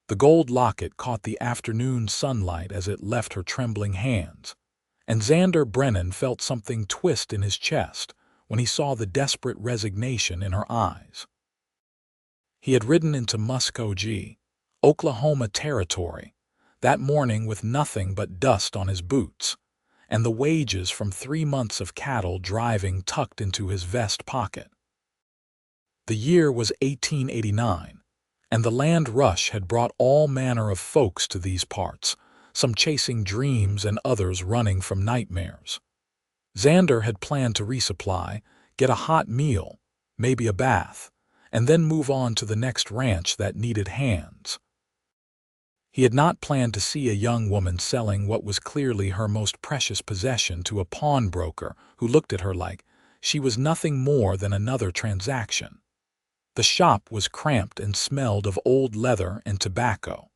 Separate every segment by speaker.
Speaker 1: The gold locket caught the afternoon sunlight as it left her trembling hands, and Xander Brennan felt something twist in his chest when he saw the desperate resignation in her eyes. He had ridden into Muskogee, Oklahoma territory, that morning with nothing but dust on his boots, and the wages from 3 months of cattle driving tucked into his vest pocket. The year was 1889, and the land rush had brought all manner of folks to these parts, some chasing dreams and others running from nightmares. Xander had planned to resupply, get a hot meal, maybe a bath, and then move on to the next ranch that needed hands. He had not planned to see a young woman selling what was clearly her most precious possession to a pawnbroker who looked at her like she was nothing more than another transaction. The shop was cramped and smelled of old leather and tobacco.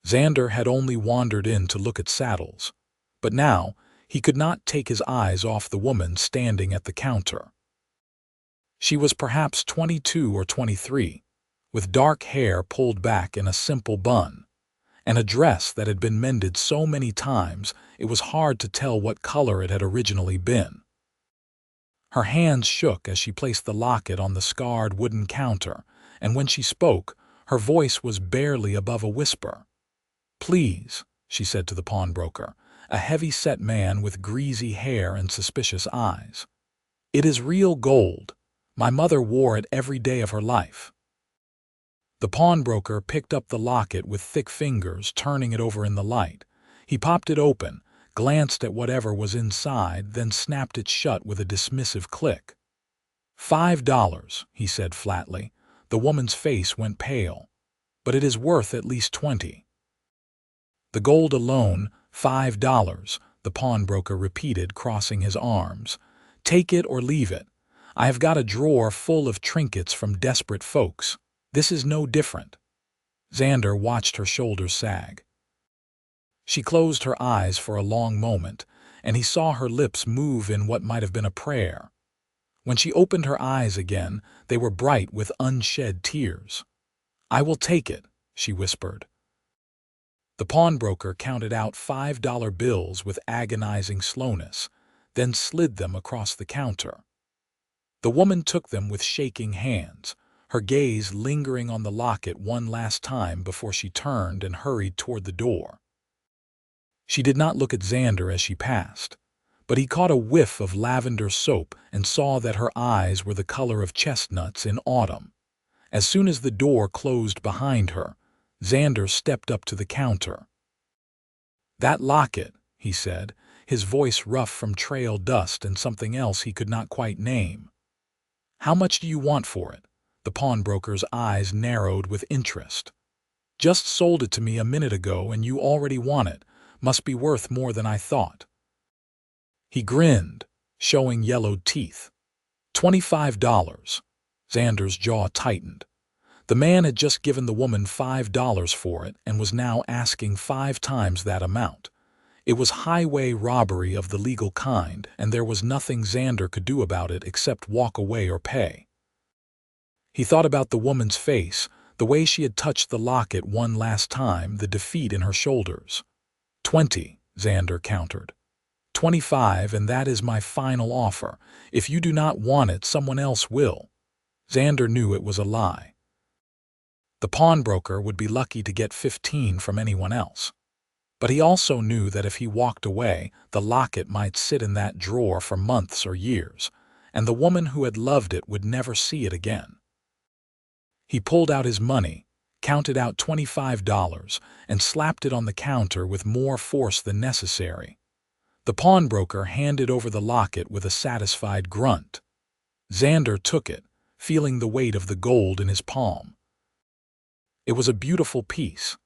Speaker 1: Xander had only wandered in to look at saddles, but now he could not take his eyes off the woman standing at the counter. She was perhaps 22 or 23, with dark hair pulled back in a simple bun, and a dress that had been mended so many times it was hard to tell what color it had originally been. Her hands shook as she placed the locket on the scarred wooden counter, and when she spoke, her voice was barely above a whisper. "Please," she said to the pawnbroker, a heavy-set man with greasy hair and suspicious eyes. "It is real gold. My mother wore it every day of her life." The pawnbroker picked up the locket with thick fingers, turning it over in the light. He popped it open, glanced at whatever was inside, then snapped it shut with a dismissive click. $5, he said flatly. The woman's face went pale. "But it is worth at least 20. "The gold alone, $5, the pawnbroker repeated, crossing his arms. "Take it or leave it. I have got a drawer full of trinkets from desperate folks. This is no different." Xander watched her shoulders sag. She closed her eyes for a long moment, and he saw her lips move in what might have been a prayer. When she opened her eyes again, they were bright with unshed tears. "I will take it," she whispered. The pawnbroker counted out $5 bills with agonizing slowness, then slid them across the counter. The woman took them with shaking hands, her gaze lingering on the locket one last time before she turned and hurried toward the door. She did not look at Xander as she passed, but he caught a whiff of lavender soap and saw that her eyes were the color of chestnuts in autumn. As soon as the door closed behind her, Xander stepped up to the counter. "That locket," he said, his voice rough from trail dust and something else he could not quite name. "How much do you want for it?" The pawnbroker's eyes narrowed with interest. "Just sold it to me a minute ago and you already want it. Must be worth more than I thought." He grinned, showing yellowed teeth. $25. Xander's jaw tightened. The man had just given the woman $5 for it and was now asking 5 times that amount. It was highway robbery of the legal kind, and there was nothing Xander could do about it except walk away or pay. He thought about the woman's face, the way she had touched the locket one last time, the defeat in her shoulders. 20, Xander countered. 25, and that is my final offer. If you do not want it, someone else will. Xander knew it was a lie. The pawnbroker would be lucky to get 15 from anyone else. But he also knew that if he walked away, the locket might sit in that drawer for months or years, and the woman who had loved it would never see it again. He pulled out his money, counted out $25, and slapped it on the counter with more force than necessary. The pawnbroker handed over the locket with a satisfied grunt. Xander took it, feeling the weight of the gold in his palm. It was a beautiful piece,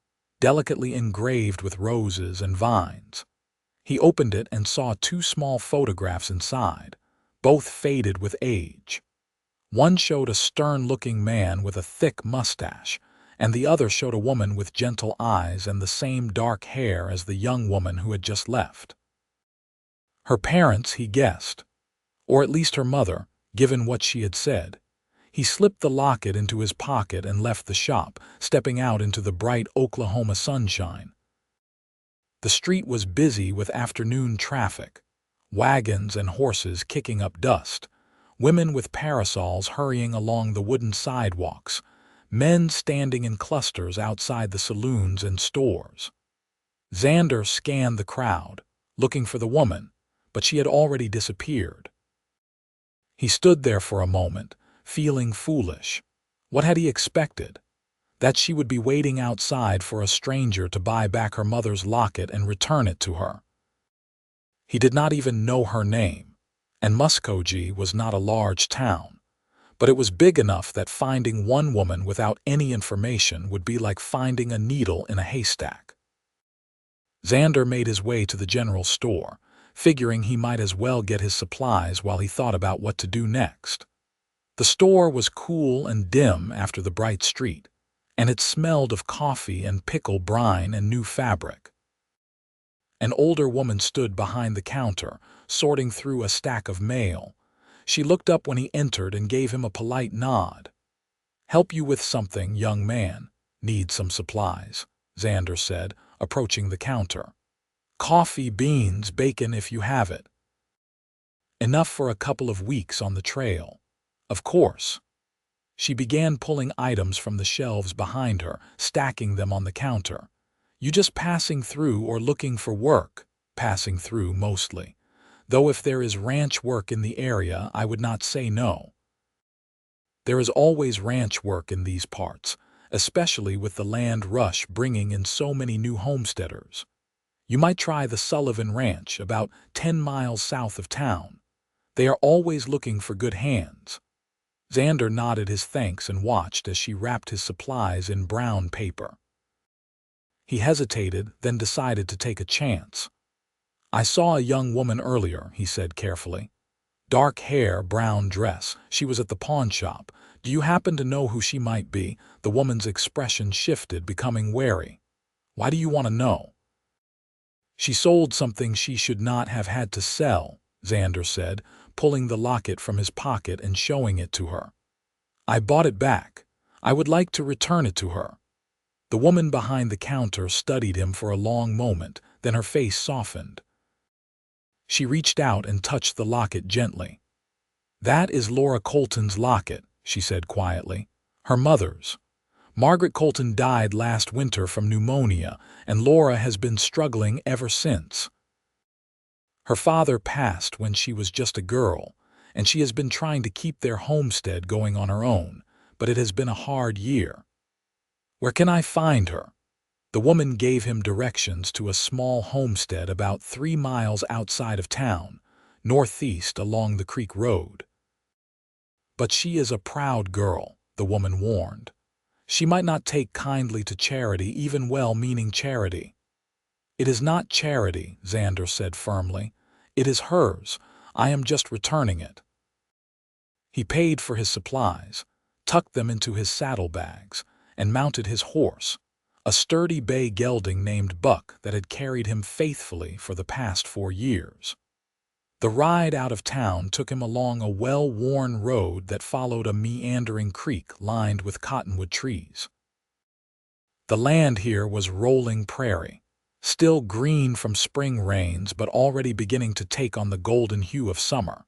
Speaker 1: delicately engraved with roses and vines. He opened it and saw 2 small photographs inside, both faded with age. One showed a stern-looking man with a thick mustache, and the other showed a woman with gentle eyes and the same dark hair as the young woman who had just left. Her parents, he guessed, or at least her mother, given what she had said. He slipped the locket into his pocket and left the shop, stepping out into the bright Oklahoma sunshine. The street was busy with afternoon traffic, wagons and horses kicking up dust, women with parasols hurrying along the wooden sidewalks, men standing in clusters outside the saloons and stores. Xander scanned the crowd, looking for the woman, but she had already disappeared. He stood there for a moment, feeling foolish. What had he expected? That she would be waiting outside for a stranger to buy back her mother's locket and return it to her. He did not even know her name, and Muskogee was not a large town, but it was big enough that finding one woman without any information would be like finding a needle in a haystack. Xander made his way to the general store, figuring he might as well get his supplies while he thought about what to do next. The store was cool and dim after the bright street, and it smelled of coffee and pickle brine and new fabric. An older woman stood behind the counter, sorting through a stack of mail. She looked up when he entered and gave him a polite nod. "Help you with something, young man. Need some supplies," Xander said, approaching the counter. "Coffee, beans, bacon if you have it." "Enough for a couple of weeks on the trail." "Of course." She began pulling items from the shelves behind her, stacking them on the counter. "You just passing through or looking for work?" "Passing through, mostly. Though if there is ranch work in the area, I would not say no." There is always ranch work in these parts, especially with the land rush bringing in so many new homesteaders. You might try the Sullivan Ranch, about 10 miles south of town. They are always looking for good hands. Xander nodded his thanks and watched as she wrapped his supplies in brown paper. He hesitated, then decided to take a chance. "I saw a young woman earlier," he said carefully. "Dark hair, brown dress. She was at the pawn shop. Do you happen to know who she might be?" The woman's expression shifted, becoming wary. "Why do you want to know?" "She sold something she should not have had to sell," Xander said, pulling the locket from his pocket and showing it to her. "I bought it back. I would like to return it to her." The woman behind the counter studied him for a long moment, then her face softened. She reached out and touched the locket gently. "That is Laura Colton's locket," she said quietly. "Her mother's. Margaret Colton died last winter from pneumonia, and Laura has been struggling ever since. Her father passed when she was just a girl, and she has been trying to keep their homestead going on her own, but it has been a hard year." "Where can I find her?" The woman gave him directions to a small homestead about 3 miles outside of town, northeast along the creek road. "But she is a proud girl," the woman warned. "She might not take kindly to charity, even well-meaning charity." "It is not charity," Xander said firmly. "It is hers. I am just returning it." He paid for his supplies, tucked them into his saddlebags, and mounted his horse, a sturdy bay gelding named Buck that had carried him faithfully for the past 4 years. The ride out of town took him along a well-worn road that followed a meandering creek lined with cottonwood trees. The land here was rolling prairie, still green from spring rains but already beginning to take on the golden hue of summer.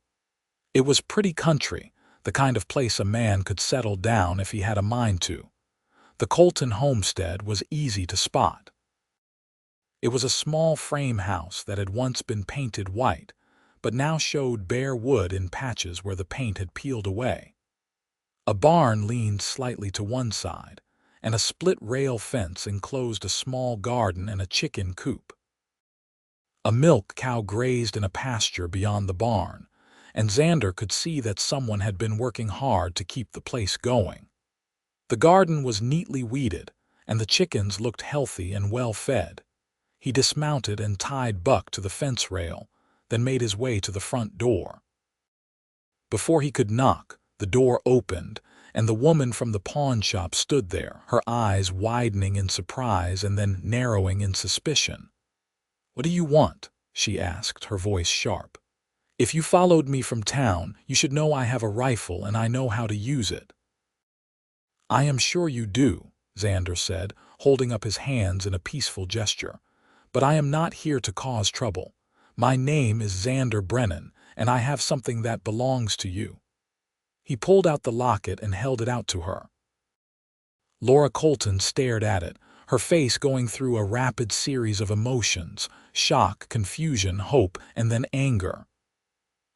Speaker 1: It was pretty country, the kind of place a man could settle down if he had a mind to. The Colton homestead was easy to spot. It was a small frame house that had once been painted white, but now showed bare wood in patches where the paint had peeled away. A barn leaned slightly to one side, and a split-rail fence enclosed a small garden and a chicken coop. A milk cow grazed in a pasture beyond the barn, and Xander could see that someone had been working hard to keep the place going. The garden was neatly weeded, and the chickens looked healthy and well-fed. He dismounted and tied Buck to the fence rail, then made his way to the front door. Before he could knock, the door opened, and the woman from the pawn shop stood there, her eyes widening in surprise and then narrowing in suspicion. "What do you want?" she asked, her voice sharp. "If you followed me from town, you should know I have a rifle and I know how to use it." I am sure you do, Xander said, holding up his hands in a peaceful gesture. But I am not here to cause trouble. My name is Xander Brennan, and I have something that belongs to you. He pulled out the locket and held it out to her. Laura Colton stared at it, her face going through a rapid series of emotions: shock, confusion, hope, and then anger.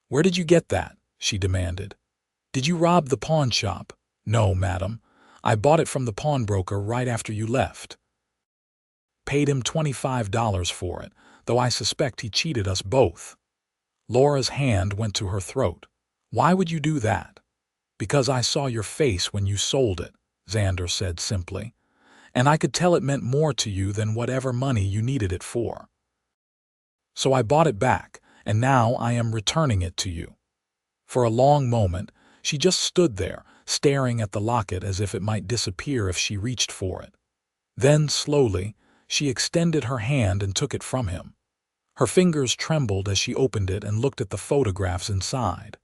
Speaker 1: "Where did you get that?" she demanded. "Did you rob the pawn shop?" "No, madam. I bought it from the pawnbroker right after you left. Paid him $25 for it, though I suspect he cheated us both." Laura's hand went to her throat. "Why would you do that?" "Because I saw your face when you sold it," Xander said simply, "and I could tell it meant more to you than whatever money you needed it for. So I bought it back, and now I am returning it to you." For a long moment, she just stood there, staring at the locket as if it might disappear if she reached for it. Then, slowly, she extended her hand and took it from him. Her fingers trembled as she opened it and looked at the photographs inside.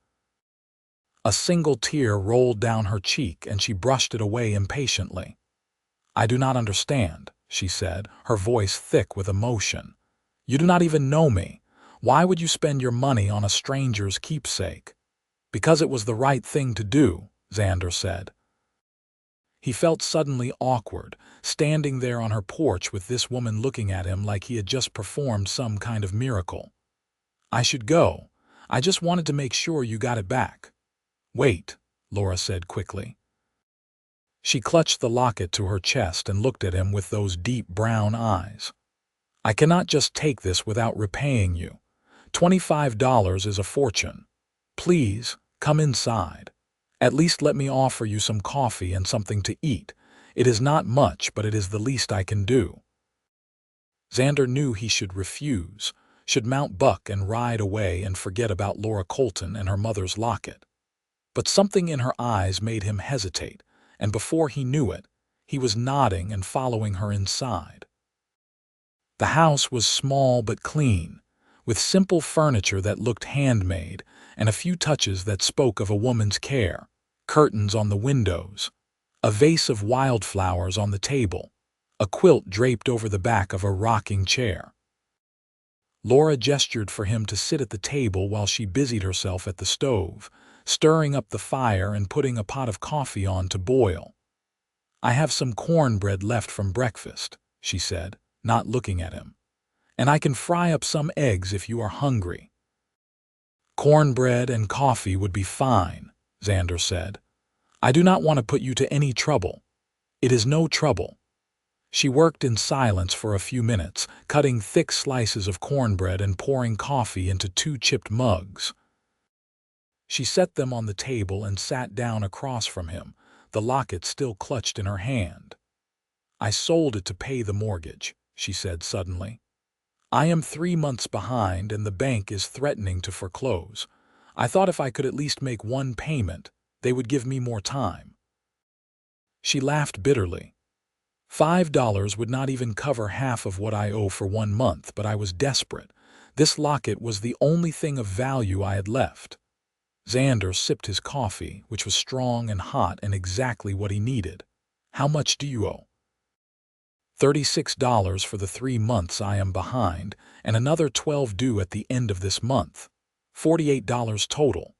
Speaker 1: A single tear rolled down her cheek and she brushed it away impatiently. "I do not understand," she said, her voice thick with emotion. "You do not even know me. Why would you spend your money on a stranger's keepsake?" "Because it was the right thing to do," Xander said. He felt suddenly awkward, standing there on her porch with this woman looking at him like he had just performed some kind of miracle. "I should go. I just wanted to make sure you got it back." "Wait," Laura said quickly. She clutched the locket to her chest and looked at him with those deep brown eyes. "I cannot just take this without repaying you. $25 is a fortune. Please, come inside. At least let me offer you some coffee and something to eat. It is not much, but it is the least I can do." Xander knew he should refuse, should mount Buck and ride away and forget about Laura Colton and her mother's locket. But something in her eyes made him hesitate, and before he knew it, he was nodding and following her inside. The house was small but clean, with simple furniture that looked handmade and a few touches that spoke of a woman's care: curtains on the windows, a vase of wildflowers on the table, a quilt draped over the back of a rocking chair. Laura gestured for him to sit at the table while she busied herself at the stove, stirring up the fire and putting a pot of coffee on to boil. "I have some cornbread left from breakfast," she said, not looking at him, "and I can fry up some eggs if you are hungry." "Cornbread and coffee would be fine," Xander said. "I do not want to put you to any trouble." "It is no trouble." She worked in silence for a few minutes, cutting thick slices of cornbread and pouring coffee into 2 chipped mugs. She set them on the table and sat down across from him, the locket still clutched in her hand. "I sold it to pay the mortgage," she said suddenly. "I am 3 months behind and the bank is threatening to foreclose. I thought if I could at least make one payment, they would give me more time." She laughed bitterly. $5 would not even cover half of what I owe for 1 month, but I was desperate. This locket was the only thing of value I had left." Xander sipped his coffee, which was strong and hot and exactly what he needed. "How much do you owe?" $36 for the 3 months I am behind, and another 12 due at the end of this month. $48 total."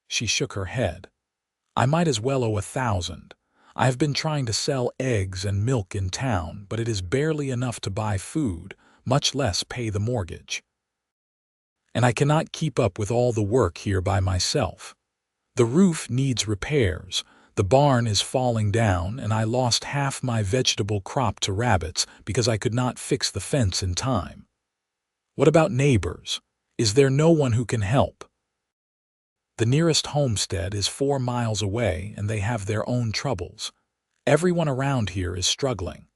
Speaker 1: She shook her head. "I might as well owe 1,000. I have been trying to sell eggs and milk in town, but it is barely enough to buy food, much less pay the mortgage. And I cannot keep up with all the work here by myself. The roof needs repairs, the barn is falling down, and I lost half my vegetable crop to rabbits because I could not fix the fence in time. What about neighbors? Is there no one who can help?" "The nearest homestead is 4 miles away and they have their own troubles. Everyone around here is struggling.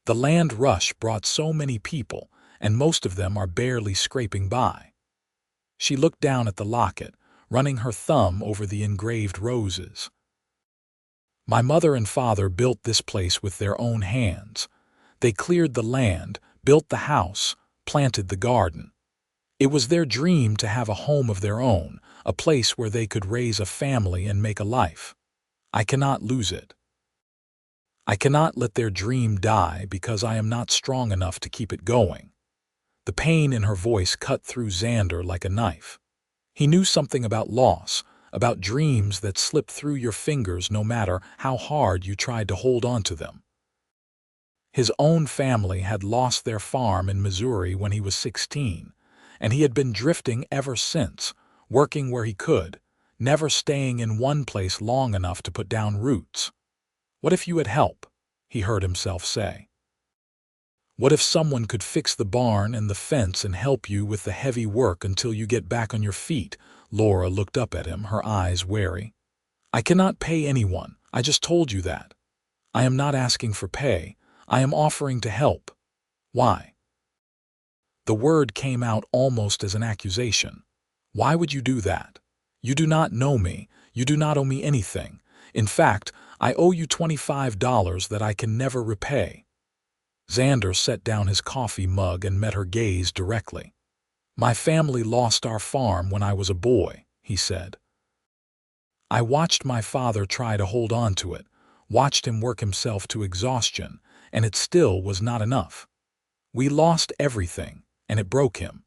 Speaker 1: The land rush brought so many people, and most of them are barely scraping by." She looked down at the locket, running her thumb over the engraved roses. "My mother and father built this place with their own hands. They cleared the land, built the house, planted the garden. It was their dream to have a home of their own, a place where they could raise a family and make a life. I cannot lose it." I cannot let their dream die because I am not strong enough to keep it going." The pain in her voice cut through Xander like a knife. He knew something about loss, about dreams that slip through your fingers no matter how hard you tried to hold on to them. His own family had lost their farm in Missouri when he was 16, and he had been drifting ever since, working where he could, never staying in one place long enough to put down roots. "What if you had help?" he heard himself say. "What if someone could fix the barn and the fence and help you with the heavy work until you get back on your feet?" Laura looked up at him, her eyes wary. "I cannot pay anyone. I just told you that. I am not asking for pay. I am offering to help." "Why?" The word came out almost as an accusation. "Why would you do that? You do not know me. You do not owe me anything. In fact, I owe you $25 that I can never repay." Xander set down his coffee mug and met her gaze directly. "My family lost our farm when I was a boy," he said. "I watched my father try to hold on to it, watched him work himself to exhaustion, and it still was not enough. We lost everything, and it broke him.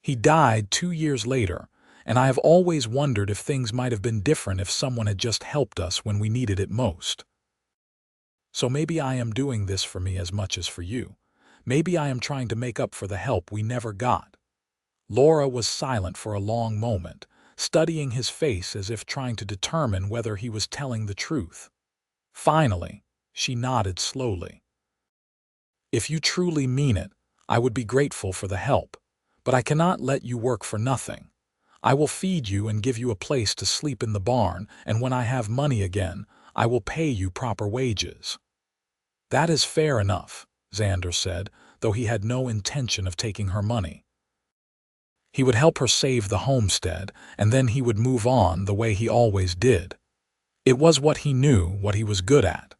Speaker 1: He died 2 years later, and I have always wondered if things might have been different if someone had just helped us when we needed it most. So maybe I am doing this for me as much as for you. Maybe I am trying to make up for the help we never got." Laura was silent for a long moment, studying his face as if trying to determine whether he was telling the truth. Finally, she nodded slowly. "If you truly mean it, I would be grateful for the help, but I cannot let you work for nothing. I will feed you and give you a place to sleep in the barn, and when I have money again, I will pay you proper wages." "That is fair enough," Xander said, though he had no intention of taking her money. He would help her save the homestead, and then he would move on the way he always did. It was what he knew, what he was good at.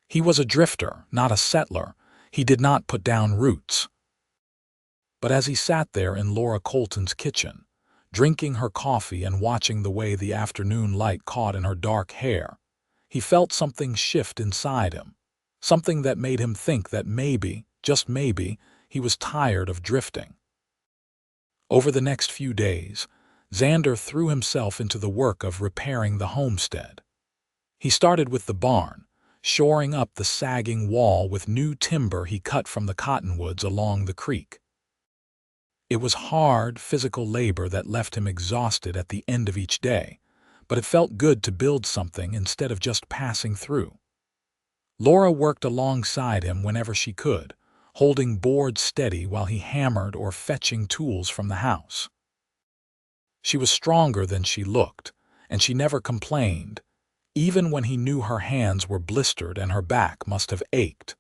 Speaker 1: He was a drifter, not a settler. He did not put down roots. But as he sat there in Laura Colton's kitchen, drinking her coffee and watching the way the afternoon light caught in her dark hair, he felt something shift inside him, something that made him think that maybe, just maybe, he was tired of drifting. Over the next few days, Xander threw himself into the work of repairing the homestead. He started with the barn, shoring up the sagging wall with new timber he cut from the cottonwoods along the creek. It was hard, physical labor that left him exhausted at the end of each day, but it felt good to build something instead of just passing through. Laura worked alongside him whenever she could, holding boards steady while he hammered or fetching tools from the house. She was stronger than she looked, and she never complained, even when he knew her hands were blistered and her back must have ached.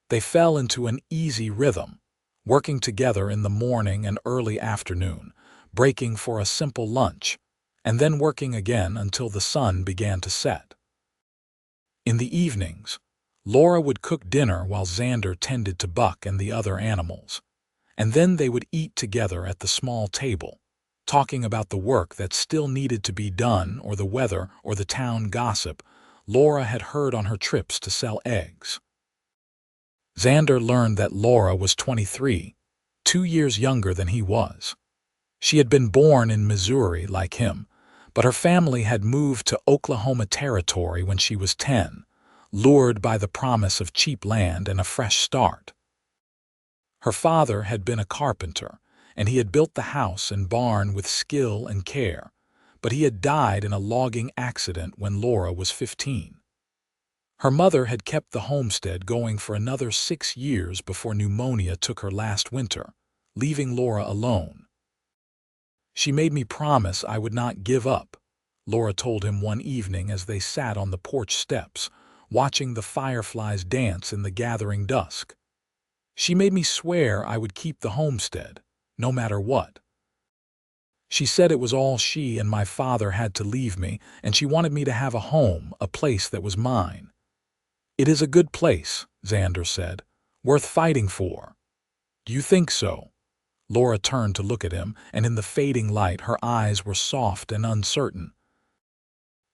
Speaker 1: They fell into an easy rhythm, working together in the morning and early afternoon, breaking for a simple lunch, and then working again until the sun began to set. In the evenings, Laura would cook dinner while Xander tended to Buck and the other animals, and then they would eat together at the small table, talking about the work that still needed to be done or the weather or the town gossip Laura had heard on her trips to sell eggs. Xander learned that Laura was 23, 2 years younger than he was. She had been born in Missouri like him, but her family had moved to Oklahoma Territory when she was 10, lured by the promise of cheap land and a fresh start. Her father had been a carpenter, and he had built the house and barn with skill and care, but he had died in a logging accident when Laura was 15. Her mother had kept the homestead going for another 6 years before pneumonia took her last winter, leaving Laura alone. "She made me promise I would not give up," Laura told him one evening as they sat on the porch steps, watching the fireflies dance in the gathering dusk. "She made me swear I would keep the homestead, no matter what. She said it was all she and my father had to leave me, and she wanted me to have a home, a place that was mine." "It is a good place," Xander said, "worth fighting for." "Do you think so?" Laura turned to look at him, and in the fading light her eyes were soft and uncertain.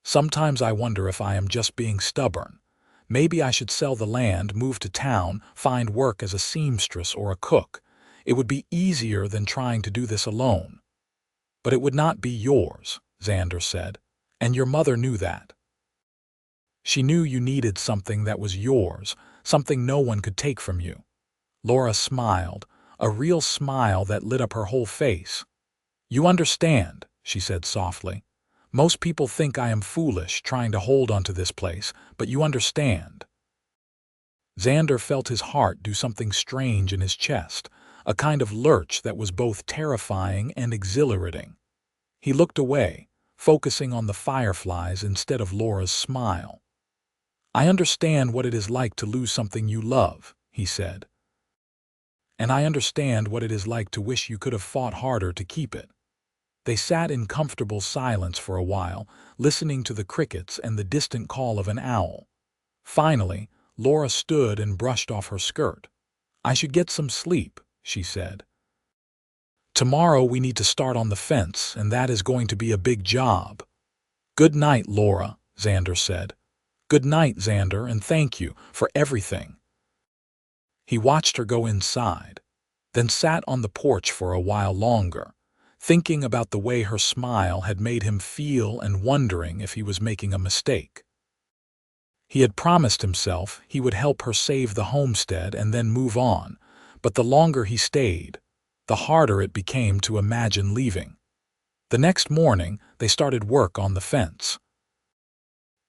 Speaker 1: "Sometimes I wonder if I am just being stubborn. Maybe I should sell the land, move to town, find work as a seamstress or a cook. It would be easier than trying to do this alone. But it would not be yours, Xander said, and your mother knew that. She knew you needed something that was yours, something no one could take from you. Laura smiled, a real smile that lit up her whole face. You understand, she said softly. Most people think I am foolish trying to hold onto this place, but you understand. Xander felt his heart do something strange in his chest, a kind of lurch that was both terrifying and exhilarating. He looked away, focusing on the fireflies instead of Laura's smile. I understand what it is like to lose something you love, he said. And I understand what it is like to wish you could have fought harder to keep it. They sat in comfortable silence for a while, listening to the crickets and the distant call of an owl. Finally, Laura stood and brushed off her skirt. I should get some sleep, she said. Tomorrow we need to start on the fence, and that is going to be a big job. Good night, Laura, Xander said. Good night, Xander, and thank you for everything. He watched her go inside, then sat on the porch for a while longer, thinking about the way her smile had made him feel and wondering if he was making a mistake. He had promised himself he would help her save the homestead and then move on, but the longer he stayed, the harder it became to imagine leaving. The next morning, they started work on the fence.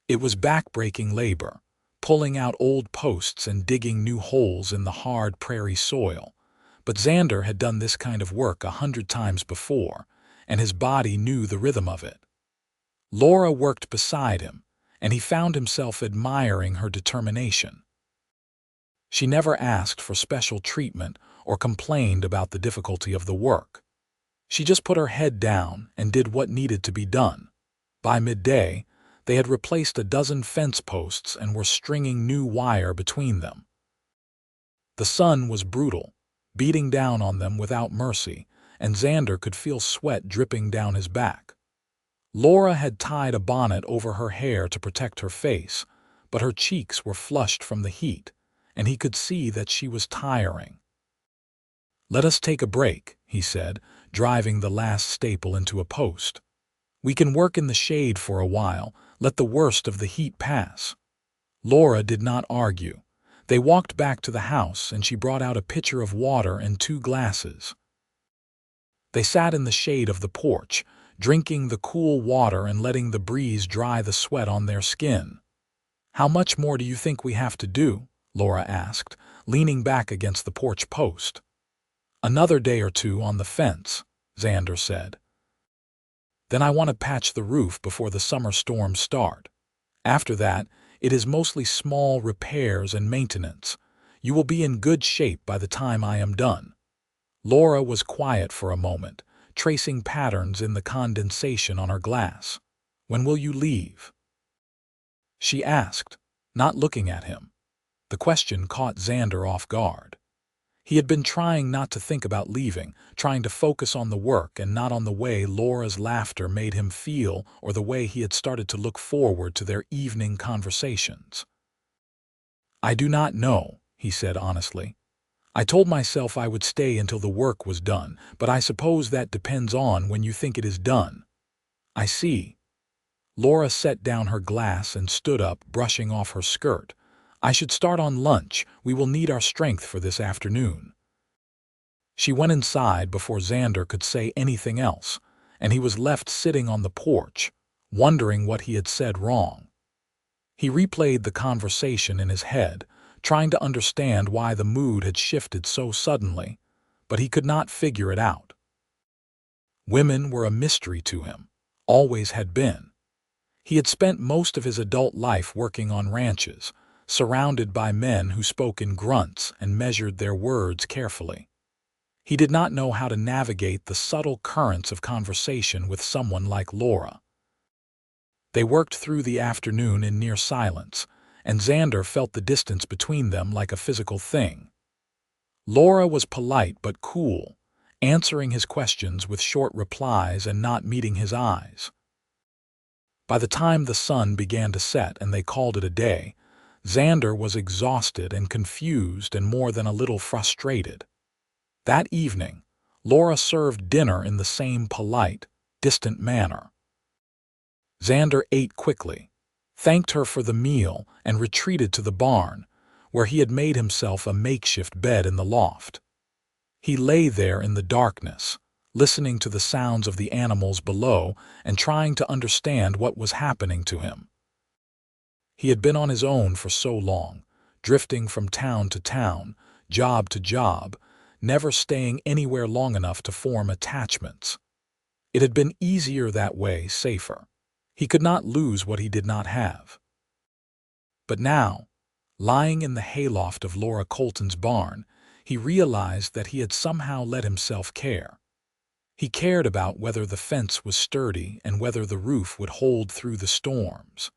Speaker 1: It was back-breaking labor, pulling out old posts and digging new holes in the hard prairie soil. But Xander had done this kind of work 100 times before, and his body knew the rhythm of it. Laura worked beside him, and he found himself admiring her determination. She never asked for special treatment or complained about the difficulty of the work. She just put her head down and did what needed to be done. By midday, they had replaced a dozen fence posts and were stringing new wire between them. The sun was brutal, beating down on them without mercy, and Xander could feel sweat dripping down his back. Laura had tied a bonnet over her hair to protect her face, but her cheeks were flushed from the heat, and he could see that she was tiring. Let us take a break, he said, driving the last staple into a post. We can work in the shade for a while, let the worst of the heat pass. Laura did not argue. They walked back to the house, and she brought out a pitcher of water and 2 glasses. They sat in the shade of the porch, drinking the cool water and letting the breeze dry the sweat on their skin. How much more do you think we have to do? Laura asked, leaning back against the porch post. Another day or 2 on the fence, Xander said. Then I want to patch the roof before the summer storms start. After that, it is mostly small repairs and maintenance. You will be in good shape by the time I am done. Laura was quiet for a moment, tracing patterns in the condensation on her glass. When will you leave? She asked, not looking at him. The question caught Xander off guard. He had been trying not to think about leaving, trying to focus on the work and not on the way Laura's laughter made him feel or the way he had started to look forward to their evening conversations. I do not know, he said honestly. I told myself I would stay until the work was done, but I suppose that depends on when you think it is done. I see. Laura set down her glass and stood up, brushing off her skirt. I should start on lunch. We will need our strength for this afternoon. She went inside before Xander could say anything else, and he was left sitting on the porch, wondering what he had said wrong. He replayed the conversation in his head, trying to understand why the mood had shifted so suddenly, but he could not figure it out. Women were a mystery to him, always had been. He had spent most of his adult life working on ranches, surrounded by men who spoke in grunts and measured their words carefully. He did not know how to navigate the subtle currents of conversation with someone like Laura. They worked through the afternoon in near silence, and Xander felt the distance between them like a physical thing. Laura was polite but cool, answering his questions with short replies and not meeting his eyes. By the time the sun began to set and they called it a day, Xander was exhausted and confused and more than a little frustrated. That evening, Laura served dinner in the same polite, distant manner. Xander ate quickly, thanked her for the meal, and retreated to the barn, where he had made himself a makeshift bed in the loft. He lay there in the darkness, listening to the sounds of the animals below and trying to understand what was happening to him. He had been on his own for so long, drifting from town to town, job to job, never staying anywhere long enough to form attachments. It had been easier that way, safer. He could not lose what he did not have. But now, lying in the hayloft of Laura Colton's barn, he realized that he had somehow let himself care. He cared about whether the fence was sturdy and whether the roof would hold through the storms.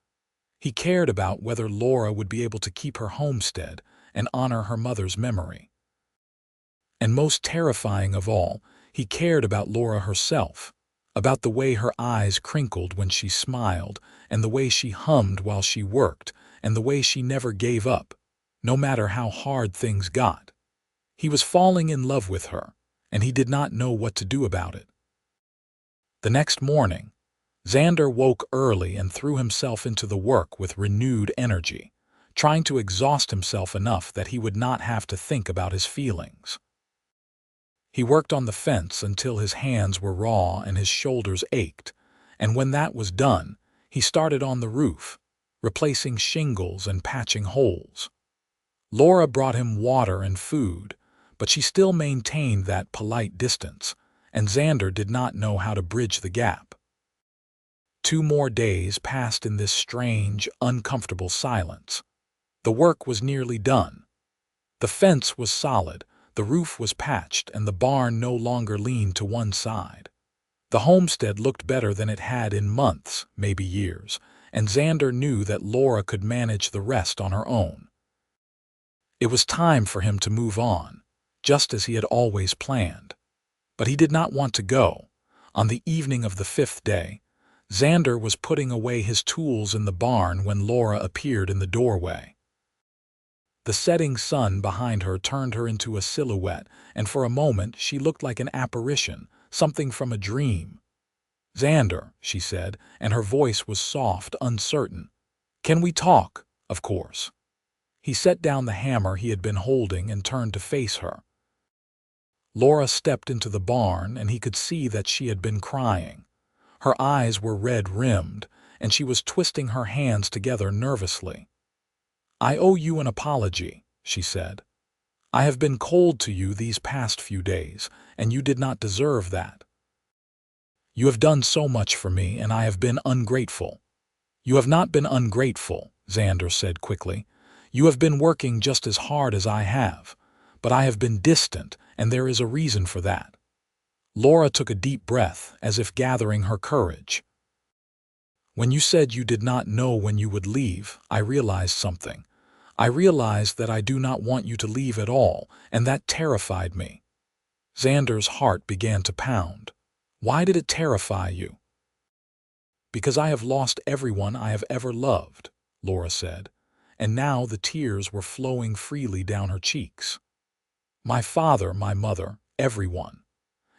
Speaker 1: He cared about whether Laura would be able to keep her homestead and honor her mother's memory. And most terrifying of all, he cared about Laura herself, about the way her eyes crinkled when she smiled, and the way she hummed while she worked, and the way she never gave up, no matter how hard things got. He was falling in love with her, and he did not know what to do about it. The next morning, Xander woke early and threw himself into the work with renewed energy, trying to exhaust himself enough that he would not have to think about his feelings. He worked on the fence until his hands were raw and his shoulders ached, and when that was done, he started on the roof, replacing shingles and patching holes. Laura brought him water and food, but she still maintained that polite distance, and Xander did not know how to bridge the gap. 2 more days passed in this strange, uncomfortable silence. The work was nearly done. The fence was solid, the roof was patched, and the barn no longer leaned to one side. The homestead looked better than it had in months, maybe years, and Xander knew that Laura could manage the rest on her own. It was time for him to move on, just as he had always planned. But he did not want to go. On the evening of the 5th day, Xander was putting away his tools in the barn when Laura appeared in the doorway. The setting sun behind her turned her into a silhouette, and for a moment she looked like an apparition, something from a dream. "Xander," she said, and her voice was soft, uncertain. "Can we talk?" "Of course." He set down the hammer he had been holding and turned to face her. Laura stepped into the barn, and he could see that she had been crying. Her eyes were red-rimmed, and she was twisting her hands together nervously. "I owe you an apology," she said. "I have been cold to you these past few days, and you did not deserve that. You have done so much for me, and I have been ungrateful." "You have not been ungrateful," Xander said quickly. "You have been working just as hard as I have, but I have been distant, and there is a reason for that." Laura took a deep breath, as if gathering her courage. "When you said you did not know when you would leave, I realized something. I realized that I do not want you to leave at all, and that terrified me." Xander's heart began to pound. "Why did it terrify you?" "Because I have lost everyone I have ever loved," Laura said, and now the tears were flowing freely down her cheeks. "My father, my mother, everyone.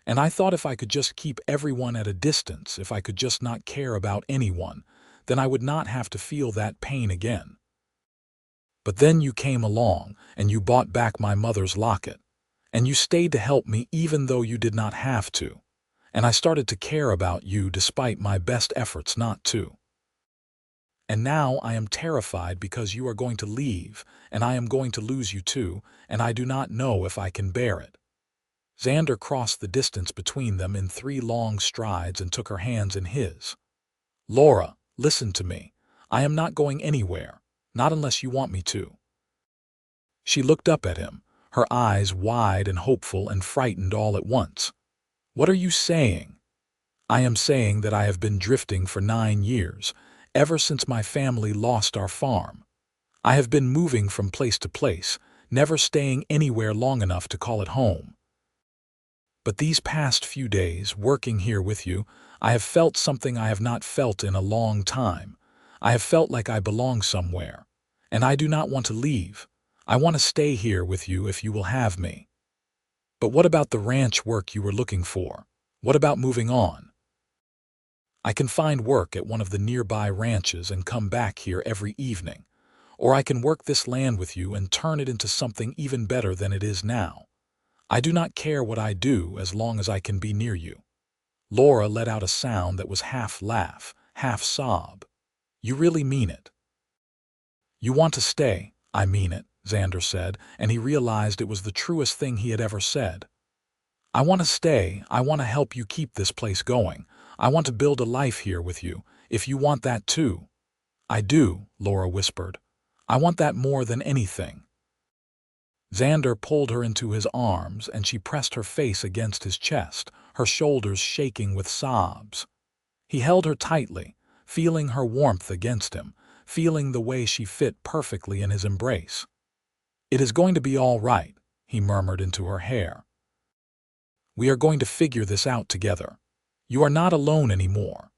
Speaker 1: And I thought if I could just keep everyone at a distance, if I could just not care about anyone, then I would not have to feel that pain again. But then you came along, and you bought back my mother's locket, and you stayed to help me even though you did not have to, and I started to care about you despite my best efforts not to. And now I am terrified because you are going to leave, and I am going to lose you too, and I do not know if I can bear it." Xander crossed the distance between them in 3 long strides and took her hands in his. "Laura, listen to me. I am not going anywhere, not unless you want me to." She looked up at him, her eyes wide and hopeful and frightened all at once. "What are you saying?" "I am saying that I have been drifting for 9 years, ever since my family lost our farm. I have been moving from place to place, never staying anywhere long enough to call it home. But these past few days, working here with you, I have felt something I have not felt in a long time. I have felt like I belong somewhere. and I do not want to leave. I want to stay here with you if you will have me. But what about the ranch work you were looking for? What about moving on? I can find work at one of the nearby ranches and come back here every evening. Or I can work this land with you and turn it into something even better than it is now. I do not care what I do as long as I can be near you. Laura let out a sound that was half laugh, half sob. You really mean it? You want to stay? I mean it, Xander said, and he realized it was the truest thing he had ever said. I want to stay. I want to help you keep this place going. I want to build a life here with you, if you want that too. I do, Laura whispered. I want that more than anything. Xander pulled her into his arms and she pressed her face against his chest, her shoulders shaking with sobs. He held her tightly, feeling her warmth against him, feeling the way she fit perfectly in his embrace. It is going to be all right, he murmured into her hair. We are going to figure this out together. You are not alone anymore.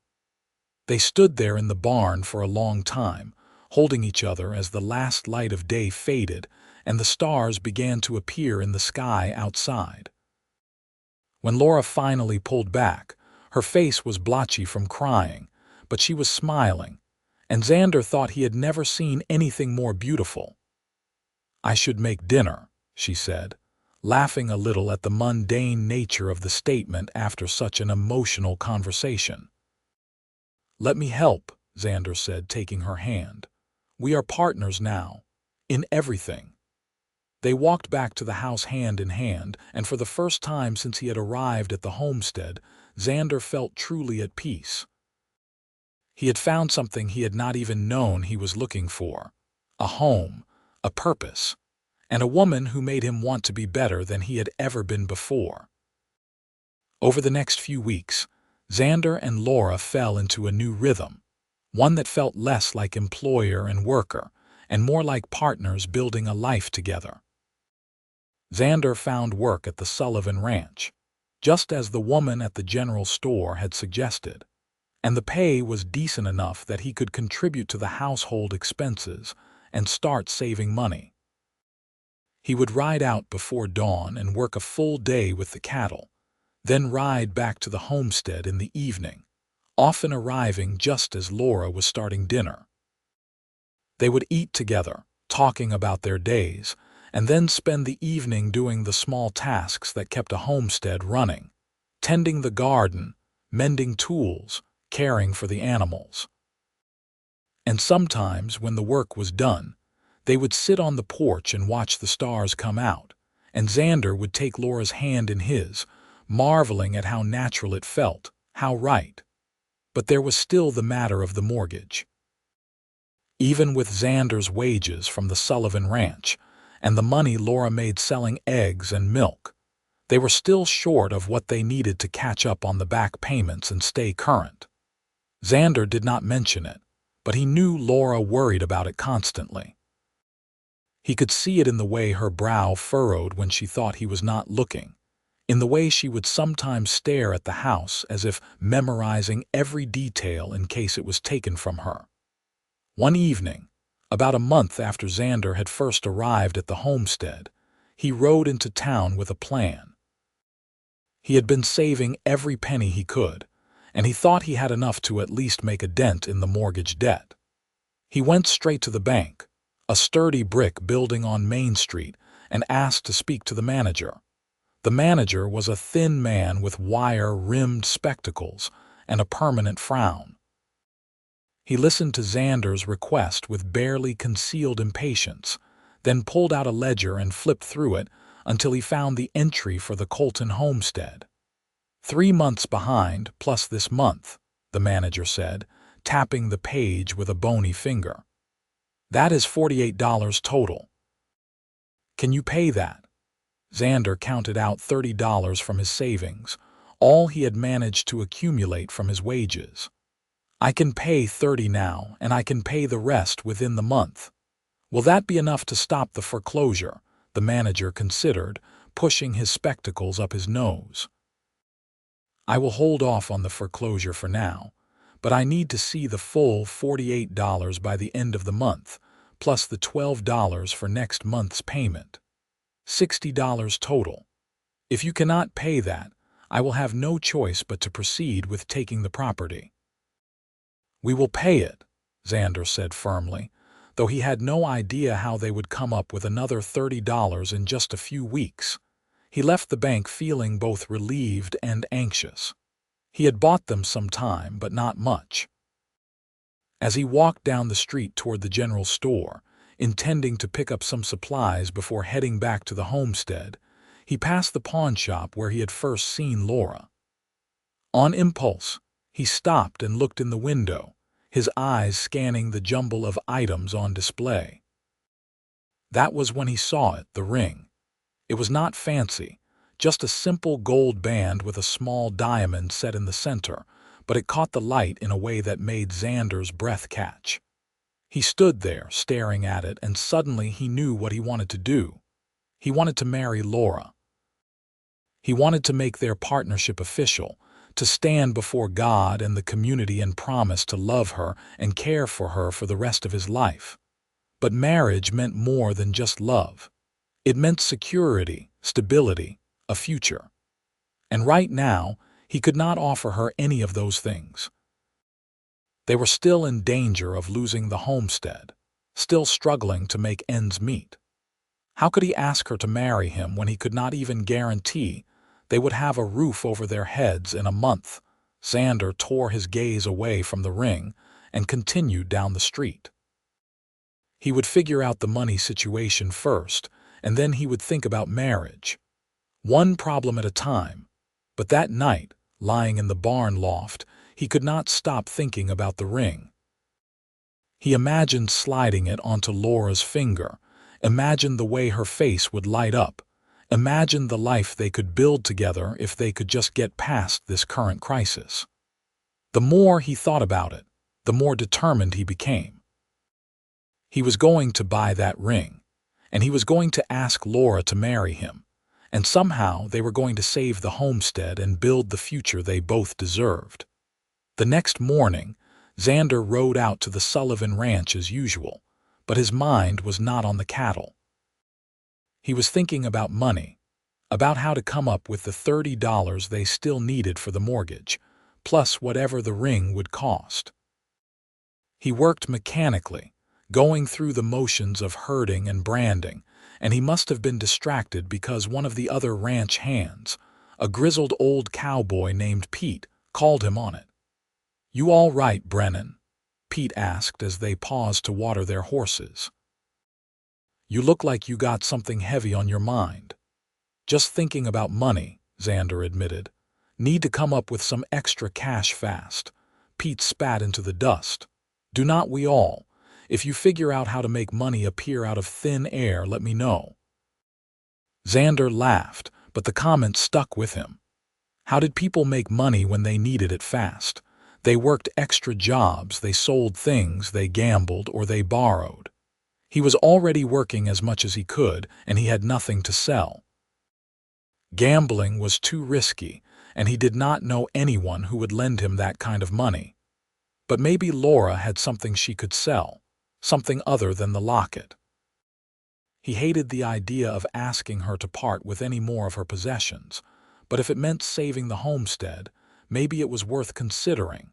Speaker 1: They stood there in the barn for a long time, holding each other as the last light of day faded and the stars began to appear in the sky outside. When Laura finally pulled back, her face was blotchy from crying, but she was smiling, and Xander thought he had never seen anything more beautiful. I should make dinner, she said, laughing a little at the mundane nature of the statement after such an emotional conversation. Let me help, Xander said, taking her hand. We are partners now, in everything. They walked back to the house hand in hand, and for the first time since he had arrived at the homestead, Xander felt truly at peace. He had found something he had not even known he was looking for: a home, a purpose, and a woman who made him want to be better than he had ever been before. Over the next few weeks, Xander and Laura fell into a new rhythm, one that felt less like employer and worker, and more like partners building a life together. Xander found work at the Sullivan Ranch, just as the woman at the general store had suggested, and the pay was decent enough that he could contribute to the household expenses and start saving money. He would ride out before dawn and work a full day with the cattle, then ride back to the homestead in the evening, often arriving just as Laura was starting dinner. They would eat together, talking about their days, and then spend the evening doing the small tasks that kept a homestead running: tending the garden, mending tools, caring for the animals. And sometimes, when the work was done, they would sit on the porch and watch the stars come out, and Xander would take Laura's hand in his, marveling at how natural it felt, how right. But there was still the matter of the mortgage. Even with Xander's wages from the Sullivan Ranch and the money Laura made selling eggs and milk, they were still short of what they needed to catch up on the back payments and stay current. Xander did not mention it, but he knew Laura worried about it constantly. He could see it in the way her brow furrowed when she thought he was not looking, in the way she would sometimes stare at the house as if memorizing every detail in case it was taken from her. One evening, about a month after Xander had first arrived at the homestead, he rode into town with a plan. He had been saving every penny he could, and he thought he had enough to at least make a dent in the mortgage debt. He went straight to the bank, a sturdy brick building on Main Street, and asked to speak to the manager. The manager was a thin man with wire-rimmed spectacles and a permanent frown. He listened to Xander's request with barely concealed impatience, then pulled out a ledger and flipped through it until he found the entry for the Colton homestead. 3 months behind, plus this month, the manager said, tapping the page with a bony finger. That is $48 total. Can you pay that? Xander counted out $30 from his savings, all he had managed to accumulate from his wages. I can pay $30 now, and I can pay the rest within the month. Will that be enough to stop the foreclosure? The manager considered, pushing his spectacles up his nose. I will hold off on the foreclosure for now, but I need to see the full $48 by the end of the month, plus the $12 for next month's payment. $60 total. If you cannot pay that, I will have no choice but to proceed with taking the property." "We will pay it," Xander said firmly, though he had no idea how they would come up with another $30 in just a few weeks. He left the bank feeling both relieved and anxious. He had bought them some time, but not much. As he walked down the street toward the general store, intending to pick up some supplies before heading back to the homestead, he passed the pawn shop where he had first seen Laura. On impulse, he stopped and looked in the window, his eyes scanning the jumble of items on display. That was when he saw it, the ring. It was not fancy, just a simple gold band with a small diamond set in the center, but it caught the light in a way that made Xander's breath catch. He stood there, staring at it, and suddenly he knew what he wanted to do. He wanted to marry Laura. He wanted to make their partnership official, to stand before God and the community and promise to love her and care for her for the rest of his life. But marriage meant more than just love. It meant security, stability, a future. And right now, he could not offer her any of those things. They were still in danger of losing the homestead, still struggling to make ends meet. How could he ask her to marry him when he could not even guarantee they would have a roof over their heads in a month? Xander tore his gaze away from the ring and continued down the street. He would figure out the money situation first, and then he would think about marriage. One problem at a time. But that night, lying in the barn loft, he could not stop thinking about the ring. He imagined sliding it onto Laura's finger, imagined the way her face would light up, imagined the life they could build together if they could just get past this current crisis. The more he thought about it, the more determined he became. He was going to buy that ring, and he was going to ask Laura to marry him, and somehow they were going to save the homestead and build the future they both deserved. The next morning, Xander rode out to the Sullivan Ranch as usual, but his mind was not on the cattle. He was thinking about money, about how to come up with the $30 they still needed for the mortgage, plus whatever the ring would cost. He worked mechanically, going through the motions of herding and branding, and he must have been distracted because one of the other ranch hands, a grizzled old cowboy named Pete, called him on it. "You all right, Brennan?" Pete asked as they paused to water their horses. "You look like you got something heavy on your mind." "Just thinking about money," Xander admitted. "Need to come up with some extra cash fast." Pete spat into the dust. "Do not we all? If you figure out how to make money appear out of thin air, let me know." Xander laughed, but the comment stuck with him. How did people make money when they needed it fast? They worked extra jobs, they sold things, they gambled, or they borrowed. He was already working as much as he could, and he had nothing to sell. Gambling was too risky, and he did not know anyone who would lend him that kind of money. But maybe Laura had something she could sell, something other than the locket. He hated the idea of asking her to part with any more of her possessions, but if it meant saving the homestead, maybe it was worth considering.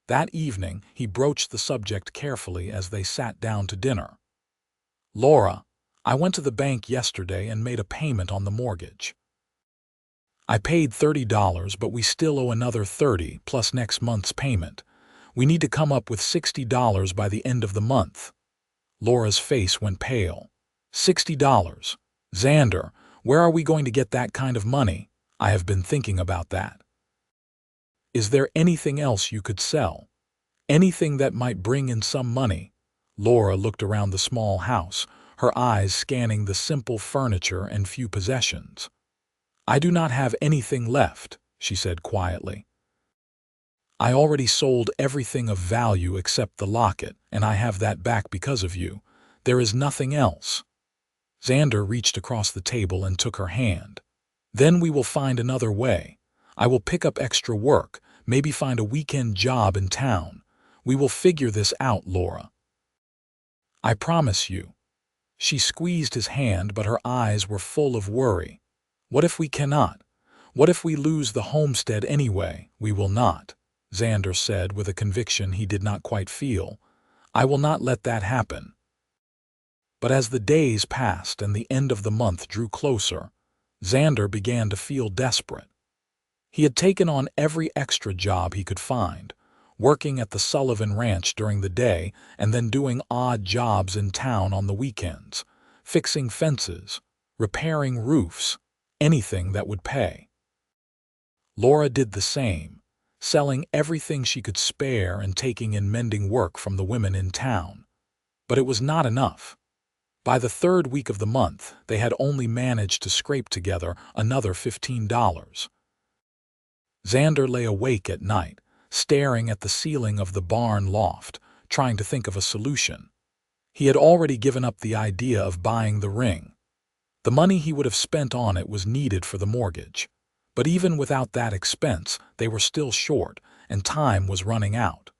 Speaker 1: That evening, he broached the subject carefully as they sat down to dinner. "Laura, I went to the bank yesterday and made a payment on the mortgage. I paid $30, but we still owe another $30 plus next month's payment. We need to come up with $60 by the end of the month." Laura's face went pale. $60? Xander, where are we going to get that kind of money? I have been thinking about that. Is there anything else you could sell? Anything that might bring in some money? Laura looked around the small house, her eyes scanning the simple furniture and few possessions. "I do not have anything left," she said quietly. "I already sold everything of value except the locket, and I have that back because of you. There is nothing else." Xander reached across the table and took her hand. "Then we will find another way. I will pick up extra work, maybe find a weekend job in town. We will figure this out, Laura." I promise you." She squeezed his hand, but her eyes were full of worry. "What if we cannot? What if we lose the homestead anyway?" "We will not," Xander said with a conviction he did not quite feel. "I will not let that happen." But as the days passed and the end of the month drew closer, Xander began to feel desperate. He had taken on every extra job he could find, working at the Sullivan Ranch during the day and then doing odd jobs in town on the weekends, fixing fences, repairing roofs, anything that would pay. Laura did the same, selling everything she could spare and taking in mending work from the women in town. But it was not enough. By the third week of the month, they had only managed to scrape together another $15. Xander lay awake at night, staring at the ceiling of the barn loft, trying to think of a solution. He had already given up the idea of buying the ring. The money he would have spent on it was needed for the mortgage. But even without that expense, they were still short, and time was running out.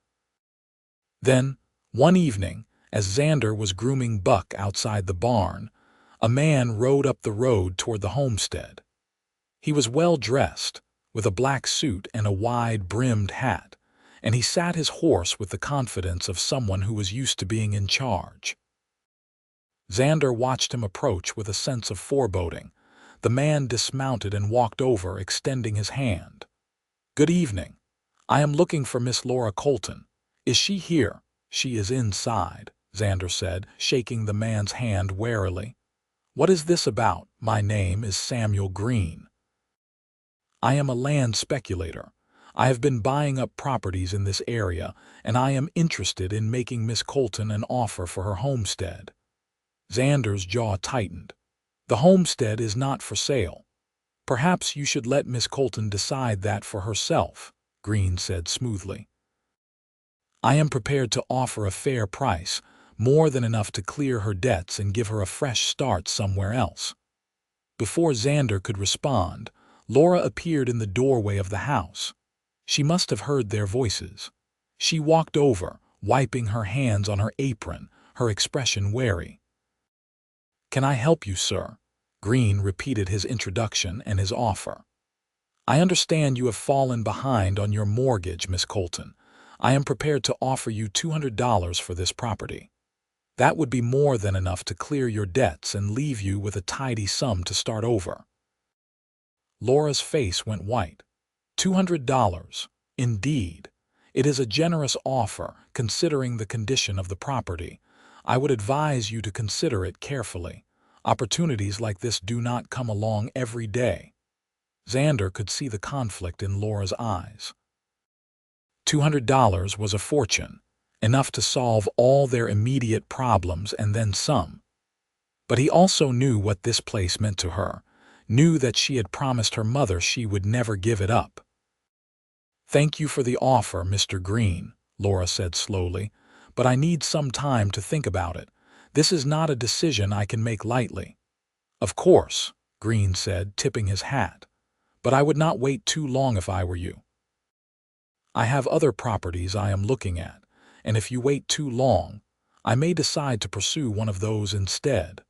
Speaker 1: Then, one evening, as Xander was grooming Buck outside the barn, a man rode up the road toward the homestead. He was well dressed, with a black suit and a wide-brimmed hat, and he sat his horse with the confidence of someone who was used to being in charge. Xander watched him approach with a sense of foreboding. The man dismounted and walked over, extending his hand. "Good evening. I am looking for Miss Laura Colton. Is she here?" "She is inside," Xander said, shaking the man's hand warily. "What is this about?" "My name is Samuel Green. I am a land speculator. I have been buying up properties in this area, and I am interested in making Miss Colton an offer for her homestead." Xander's jaw tightened. "The homestead is not for sale. Perhaps you should let Miss Colton decide that for herself," Green said smoothly. "I am prepared to offer a fair price, more than enough to clear her debts and give her a fresh start somewhere else." Before Xander could respond, Laura appeared in the doorway of the house. She must have heard their voices. She walked over, wiping her hands on her apron, her expression wary. "Can I help you, sir?" Green repeated his introduction and his offer. "I understand you have fallen behind on your mortgage, Miss Colton. I am prepared to offer you $200 for this property. That would be more than enough to clear your debts and leave you with a tidy sum to start over." Laura's face went white. $200. Indeed. It is a generous offer, considering the condition of the property. I would advise you to consider it carefully. Opportunities like this do not come along every day. Xander could see the conflict in Laura's eyes. $200 was a fortune, enough to solve all their immediate problems and then some. But he also knew what this place meant to her, knew that she had promised her mother she would never give it up. "Thank you for the offer, Mr. Green," Laura said slowly, "but I need some time to think about it. This is not a decision I can make lightly." "Of course," Green said, tipping his hat, "but I would not wait too long if I were you. I have other properties I am looking at, and if you wait too long, I may decide to pursue one of those instead.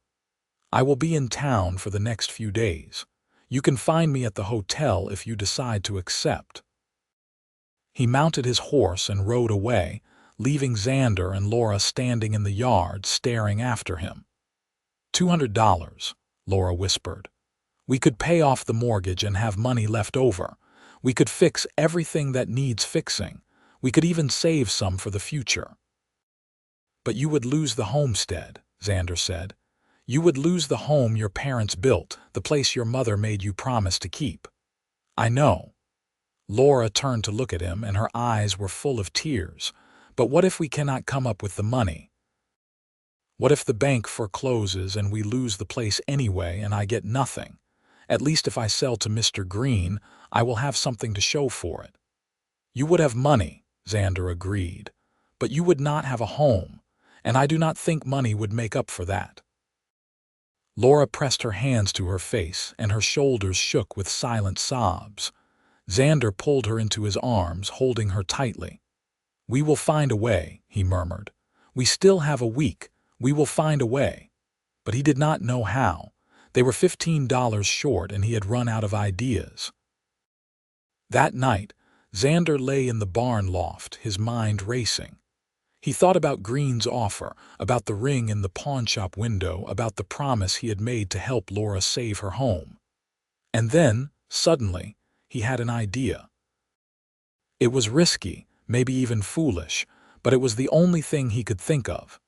Speaker 1: I will be in town for the next few days. You can find me at the hotel if you decide to accept." He mounted his horse and rode away, leaving Xander and Laura standing in the yard staring after him. $200, Laura whispered. "We could pay off the mortgage and have money left over. We could fix everything that needs fixing. We could even save some for the future." "But you would lose the homestead," Xander said. "You would lose the home your parents built, the place your mother made you promise to keep." "I know." Laura turned to look at him, and her eyes were full of tears. "But what if we cannot come up with the money? What if the bank forecloses and we lose the place anyway and I get nothing? At least if I sell to Mr. Green, I will have something to show for it." "You would have money," Xander agreed, "but you would not have a home, and I do not think money would make up for that." Laura pressed her hands to her face, and her shoulders shook with silent sobs. Xander pulled her into his arms, holding her tightly. "We will find a way," he murmured. "We still have a week. "We will find a way." But he did not know how. They were $15 short and he had run out of ideas. That night, Xander lay in the barn loft, his mind racing. He thought about Green's offer, about the ring in the pawnshop window, about the promise he had made to help Laura save her home. And then, suddenly, he had an idea. It was risky, maybe even foolish, but it was the only thing he could think of.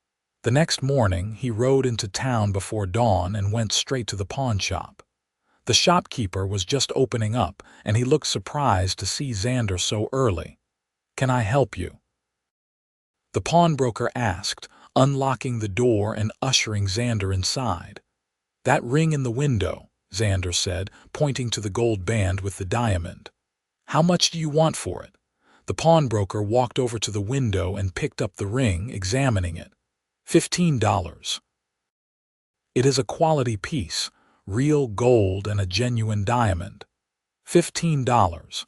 Speaker 1: The next morning, he rode into town before dawn and went straight to the pawnshop. The shopkeeper was just opening up, and he looked surprised to see Xander so early. "Can I help you?" the pawnbroker asked, unlocking the door and ushering Xander inside. "That ring in the window," Xander said, pointing to the gold band with the diamond. "How much do you want for it?" The pawnbroker walked over to the window and picked up the ring, examining it. $15. "It is a quality piece, real gold and a genuine diamond." $15.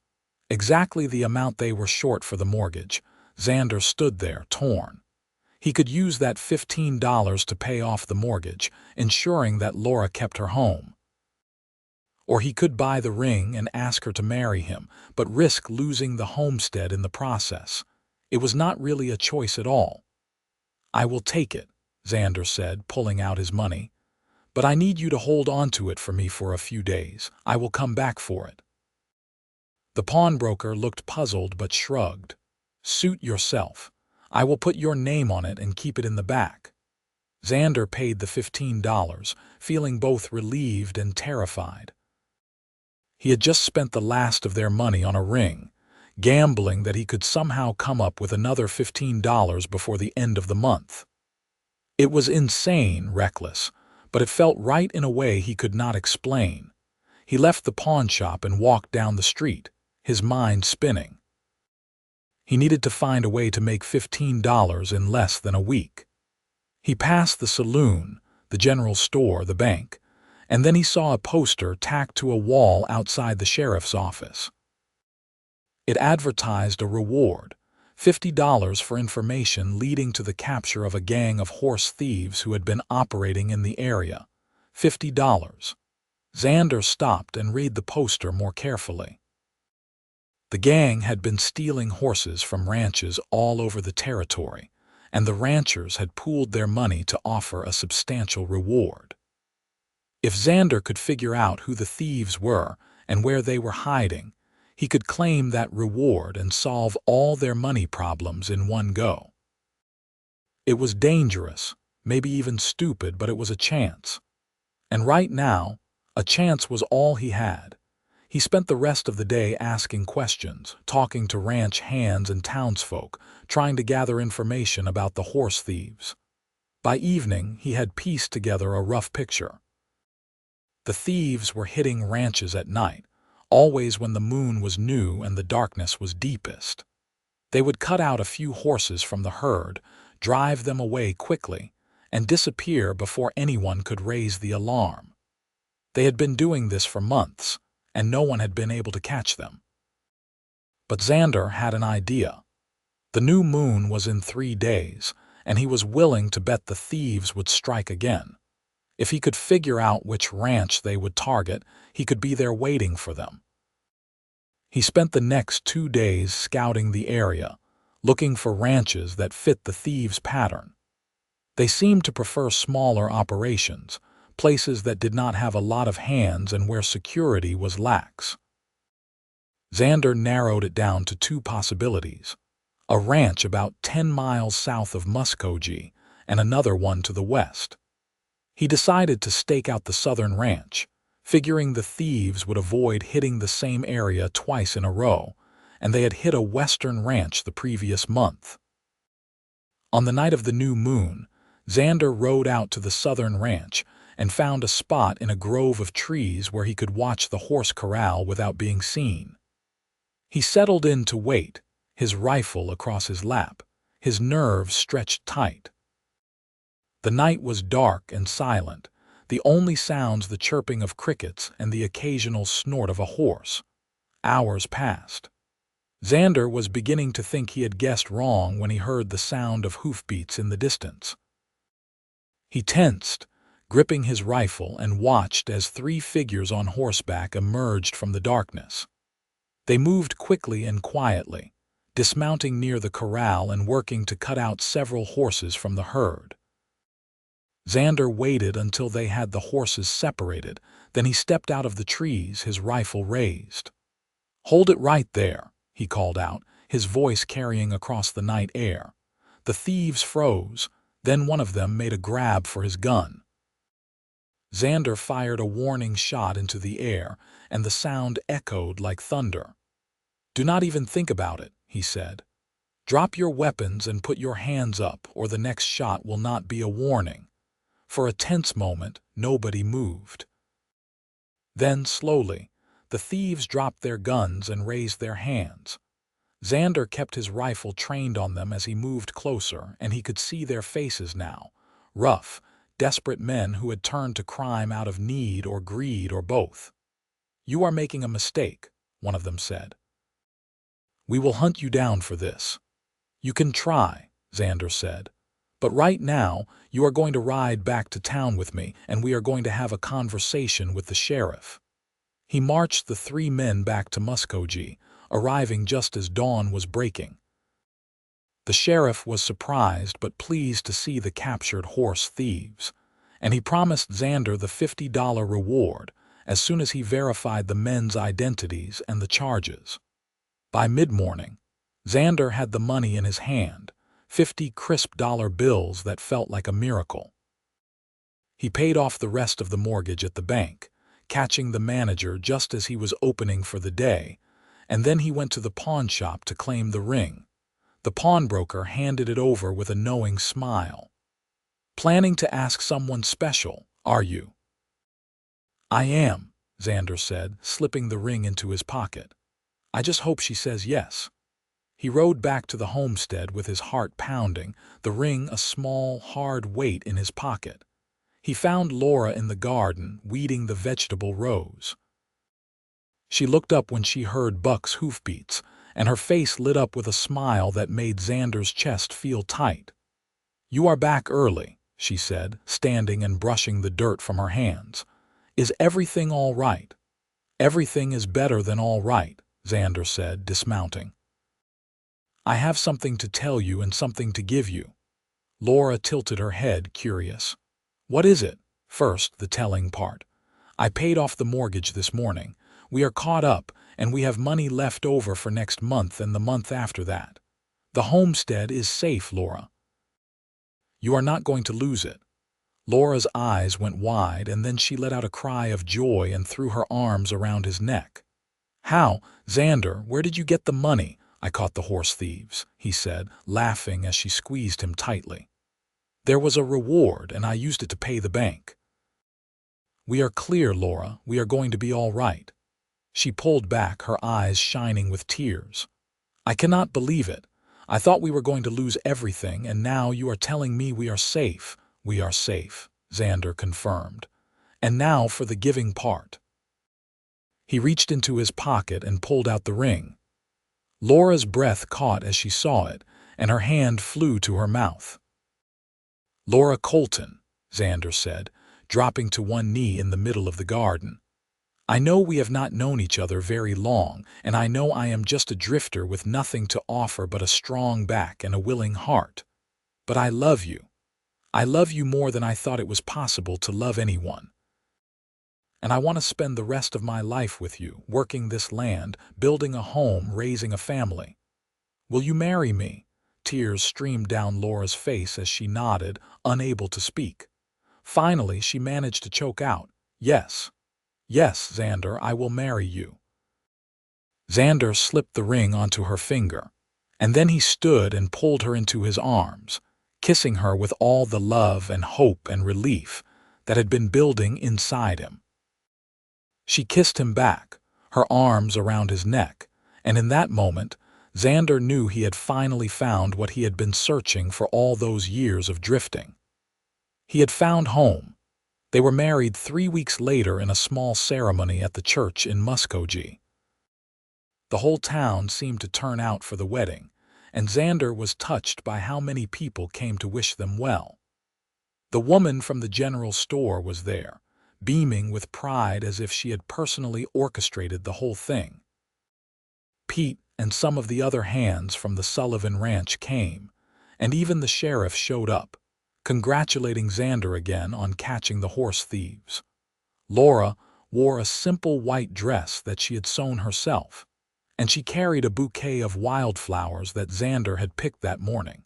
Speaker 1: Exactly the amount they were short for the mortgage. Xander stood there, torn. He could use that $15 to pay off the mortgage, ensuring that Laura kept her home. Or he could buy the ring and ask her to marry him, but risk losing the homestead in the process. It was not really a choice at all. "I will take it," Xander said, pulling out his money. "But I need you to hold on to it for me for a few days. I will come back for it." The pawnbroker looked puzzled but shrugged. "Suit yourself. I will put your name on it and keep it in the back." Xander paid the $15, feeling both relieved and terrified. He had just spent the last of their money on a ring, gambling that he could somehow come up with another $15 before the end of the month. It was insane, reckless, but it felt right in a way he could not explain. He left the pawnshop and walked down the street, his mind spinning. He needed to find a way to make $15 in less than a week. He passed the saloon, the general store, the bank, and then he saw a poster tacked to a wall outside the sheriff's office. It advertised a reward, $50 for information leading to the capture of a gang of horse thieves who had been operating in the area. $50. Xander stopped and read the poster more carefully. The gang had been stealing horses from ranches all over the territory, and the ranchers had pooled their money to offer a substantial reward. If Xander could figure out who the thieves were and where they were hiding, he could claim that reward and solve all their money problems in one go. It was dangerous, maybe even stupid, but it was a chance. And right now, a chance was all he had. He spent the rest of the day asking questions, talking to ranch hands and townsfolk, trying to gather information about the horse thieves. By evening, he had pieced together a rough picture. The thieves were hitting ranches at night, always when the moon was new and the darkness was deepest. They would cut out a few horses from the herd, drive them away quickly, and disappear before anyone could raise the alarm. They had been doing this for months, and no one had been able to catch them. But Xander had an idea. The new moon was in 3 days, and he was willing to bet the thieves would strike again. If he could figure out which ranch they would target, he could be there waiting for them. He spent the next 2 days scouting the area, looking for ranches that fit the thieves' pattern. They seemed to prefer smaller operations, places that did not have a lot of hands and where security was lax. Xander narrowed it down to 2 possibilities: a ranch about 10 miles south of Muskogee and another one to the west. He decided to stake out the southern ranch, figuring the thieves would avoid hitting the same area twice in a row, and they had hit a western ranch the previous month. On the night of the new moon, Xander rode out to the southern ranch and found a spot in a grove of trees where he could watch the horse corral without being seen. He settled in to wait, his rifle across his lap, his nerves stretched tight. The night was dark and silent, the only sounds the chirping of crickets and the occasional snort of a horse. Hours passed. Xander was beginning to think he had guessed wrong when he heard the sound of hoofbeats in the distance. He tensed, gripping his rifle, and watched as three figures on horseback emerged from the darkness. They moved quickly and quietly, dismounting near the corral and working to cut out several horses from the herd. Xander waited until they had the horses separated, then he stepped out of the trees, his rifle raised. "Hold it right there," he called out, his voice carrying across the night air. The thieves froze, then one of them made a grab for his gun. Xander fired a warning shot into the air, and the sound echoed like thunder. "Do not even think about it," he said. "Drop your weapons and put your hands up, or the next shot will not be a warning." For a tense moment, nobody moved. Then, slowly, the thieves dropped their guns and raised their hands. Xander kept his rifle trained on them as he moved closer, and he could see their faces now. Rough, desperate men who had turned to crime out of need or greed or both. "You are making a mistake," one of them said. "We will hunt you down for this." "You can try," Xander said. "But right now, you are going to ride back to town with me, and we are going to have a conversation with the sheriff." He marched the three men back to Muskogee, arriving just as dawn was breaking. The sheriff was surprised but pleased to see the captured horse thieves, and he promised Xander the $50 reward as soon as he verified the men's identities and the charges. By mid-morning, Xander had the money in his hand, 50 crisp dollar bills that felt like a miracle. He paid off the rest of the mortgage at the bank, catching the manager just as he was opening for the day, and then he went to the pawn shop to claim the ring. The pawnbroker handed it over with a knowing smile. "Planning to ask someone special, are you?" "I am," Xander said, slipping the ring into his pocket. "I just hope she says yes." He rode back to the homestead with his heart pounding, the ring a small, hard weight in his pocket. He found Laura in the garden, weeding the vegetable rows. She looked up when she heard Buck's hoofbeats, and her face lit up with a smile that made Xander's chest feel tight. "You are back early," she said, standing and brushing the dirt from her hands. "Is everything all right?" "Everything is better than all right," Xander said, dismounting. "I have something to tell you and something to give you." Laura tilted her head, curious. "What is it?" "First, the telling part. I paid off the mortgage this morning. We are caught up, and we have money left over for next month and the month after that. The homestead is safe, Laura. You are not going to lose it." Laura's eyes went wide, and then she let out a cry of joy and threw her arms around his neck. "How? Xander, where did you get the money?" "I caught the horse thieves," he said, laughing as she squeezed him tightly. "There was a reward, and I used it to pay the bank." "We are clear, Laura. We are going to be all right." She pulled back, her eyes shining with tears. "I cannot believe it. I thought we were going to lose everything, and now you are telling me we are safe." "We are safe," Xander confirmed. "And now for the giving part." He reached into his pocket and pulled out the ring. Laura's breath caught as she saw it, and her hand flew to her mouth. "Laura Colton," Xander said, dropping to one knee in the middle of the garden. "I know we have not known each other very long, and I know I am just a drifter with nothing to offer but a strong back and a willing heart. But I love you. I love you more than I thought it was possible to love anyone. And I want to spend the rest of my life with you, working this land, building a home, raising a family. Will you marry me?" Tears streamed down Laura's face as she nodded, unable to speak. Finally, she managed to choke out, "Yes. Yes, Xander, I will marry you." Xander slipped the ring onto her finger, and then he stood and pulled her into his arms, kissing her with all the love and hope and relief that had been building inside him. She kissed him back, her arms around his neck, and in that moment, Xander knew he had finally found what he had been searching for all those years of drifting. He had found home. They were married 3 weeks later in a small ceremony at the church in Muskogee. The whole town seemed to turn out for the wedding, and Xander was touched by how many people came to wish them well. The woman from the general store was there, beaming with pride as if she had personally orchestrated the whole thing. Pete and some of the other hands from the Sullivan Ranch came, and even the sheriff showed up, congratulating Xander again on catching the horse thieves. Laura wore a simple white dress that she had sewn herself, and she carried a bouquet of wildflowers that Xander had picked that morning.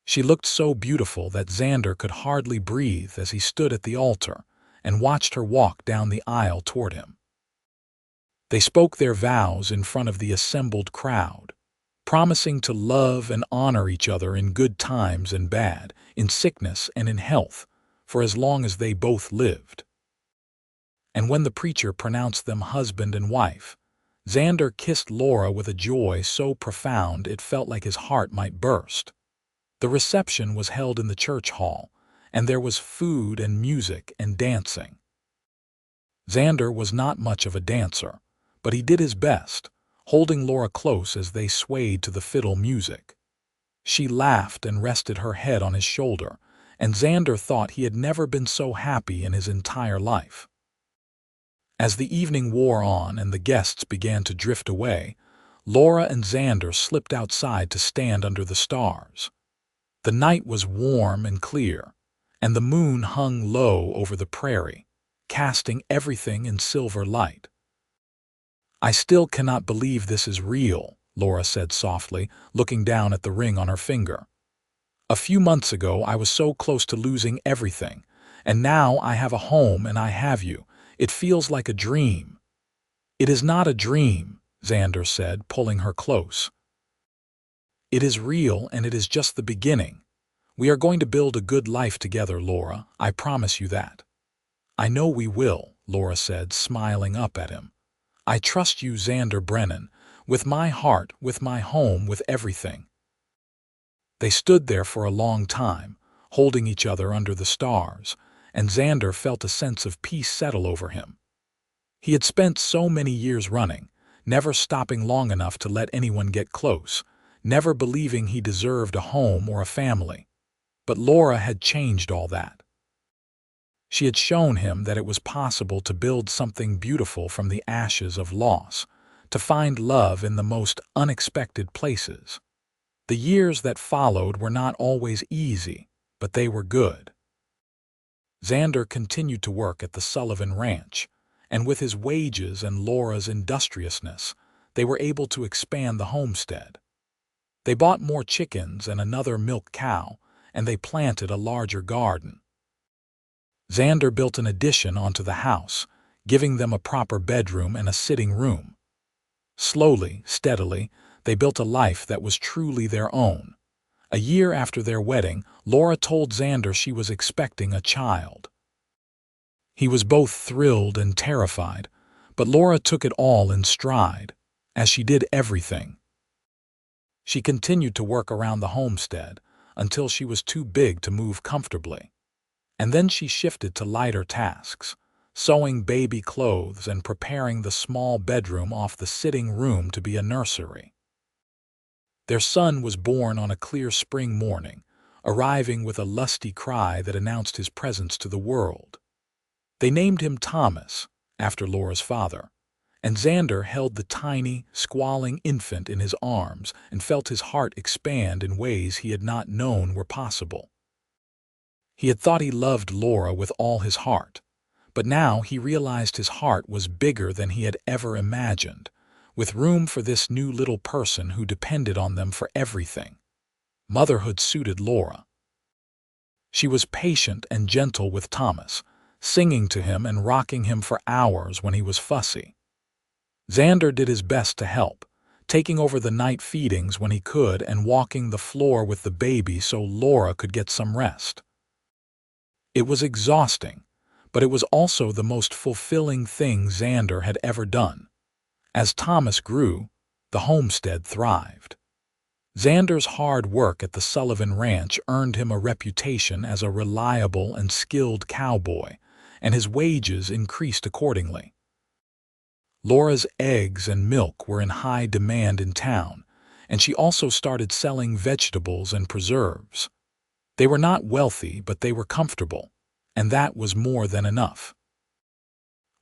Speaker 1: She looked so beautiful that Xander could hardly breathe as he stood at the altar and watched her walk down the aisle toward him. They spoke their vows in front of the assembled crowd, promising to love and honor each other in good times and bad, in sickness and in health, for as long as they both lived. And when the preacher pronounced them husband and wife, Xander kissed Laura with a joy so profound it felt like his heart might burst. The reception was held in the church hall, and there was food and music and dancing. Xander was not much of a dancer, but he did his best, holding Laura close as they swayed to the fiddle music. She laughed and rested her head on his shoulder, and Xander thought he had never been so happy in his entire life. As the evening wore on and the guests began to drift away, Laura and Xander slipped outside to stand under the stars. The night was warm and clear, and the moon hung low over the prairie, casting everything in silver light. "I still cannot believe this is real," Laura said softly, looking down at the ring on her finger. "A few months ago I was so close to losing everything, and now I have a home and I have you. It feels like a dream." "It is not a dream," Xander said, pulling her close. "It is real, and it is just the beginning. We are going to build a good life together, Laura. I promise you that." "I know we will," Laura said, smiling up at him. "I trust you, Xander Brennan, with my heart, with my home, with everything." They stood there for a long time, holding each other under the stars, and Xander felt a sense of peace settle over him. He had spent so many years running, never stopping long enough to let anyone get close, never believing he deserved a home or a family. But Laura had changed all that. She had shown him that it was possible to build something beautiful from the ashes of loss, to find love in the most unexpected places. The years that followed were not always easy, but they were good. Xander continued to work at the Sullivan Ranch, and with his wages and Laura's industriousness, they were able to expand the homestead. They bought more chickens and another milk cow, and they planted a larger garden. Xander built an addition onto the house, giving them a proper bedroom and a sitting room. Slowly, steadily, they built a life that was truly their own. A year after their wedding, Laura told Xander she was expecting a child. He was both thrilled and terrified, but Laura took it all in stride, as she did everything. She continued to work around the homestead until she was too big to move comfortably. And then she shifted to lighter tasks, sewing baby clothes and preparing the small bedroom off the sitting room to be a nursery. Their son was born on a clear spring morning, arriving with a lusty cry that announced his presence to the world. They named him Thomas, after Laura's father, and Xander held the tiny, squalling infant in his arms and felt his heart expand in ways he had not known were possible. He had thought he loved Laura with all his heart, but now he realized his heart was bigger than he had ever imagined, with room for this new little person who depended on them for everything. Motherhood suited Laura. She was patient and gentle with Thomas, singing to him and rocking him for hours when he was fussy. Xander did his best to help, taking over the night feedings when he could and walking the floor with the baby so Laura could get some rest. It was exhausting, but it was also the most fulfilling thing Xander had ever done. As Thomas grew, the homestead thrived. Xander's hard work at the Sullivan Ranch earned him a reputation as a reliable and skilled cowboy, and his wages increased accordingly. Laura's eggs and milk were in high demand in town, and she also started selling vegetables and preserves. They were not wealthy, but they were comfortable, and that was more than enough.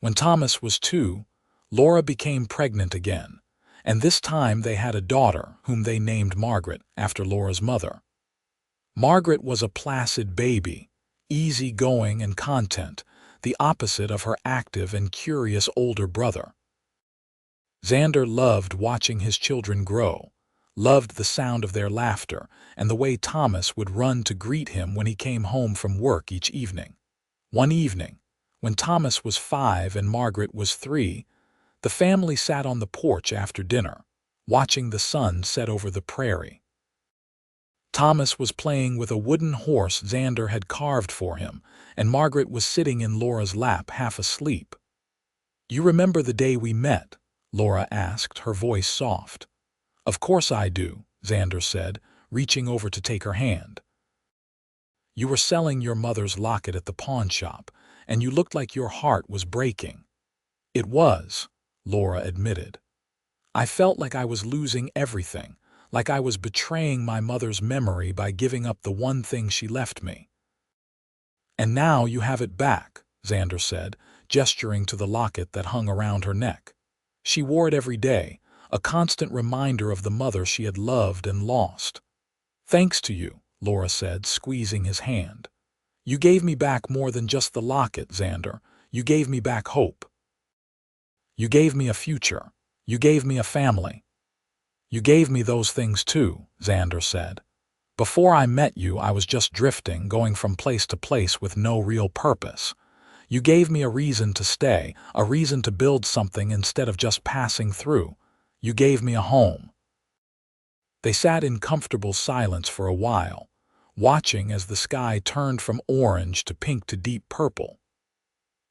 Speaker 1: When Thomas was 2, Laura became pregnant again, and this time they had a daughter whom they named Margaret after Laura's mother. Margaret was a placid baby, easygoing and content, the opposite of her active and curious older brother. Xander loved watching his children grow, loved the sound of their laughter and the way Thomas would run to greet him when he came home from work each evening. One evening, when Thomas was 5 and Margaret was 3, the family sat on the porch after dinner, watching the sun set over the prairie. Thomas was playing with a wooden horse Xander had carved for him, and Margaret was sitting in Laura's lap half asleep. "You remember the day we met?" Laura asked, her voice soft. "Of course I do," Xander said, reaching over to take her hand. "You were selling your mother's locket at the pawn shop, and you looked like your heart was breaking." "It was," Laura admitted. "I felt like I was losing everything, like I was betraying my mother's memory by giving up the one thing she left me." "And now you have it back," Xander said, gesturing to the locket that hung around her neck. She wore it every day, a constant reminder of the mother she had loved and lost. "Thanks to you," Laura said, squeezing his hand. "You gave me back more than just the locket, Xander. You gave me back hope. You gave me a future. You gave me a family." "You gave me those things too," Xander said. "Before I met you, I was just drifting, going from place to place with no real purpose. You gave me a reason to stay, a reason to build something instead of just passing through. You gave me a home." They sat in comfortable silence for a while, watching as the sky turned from orange to pink to deep purple.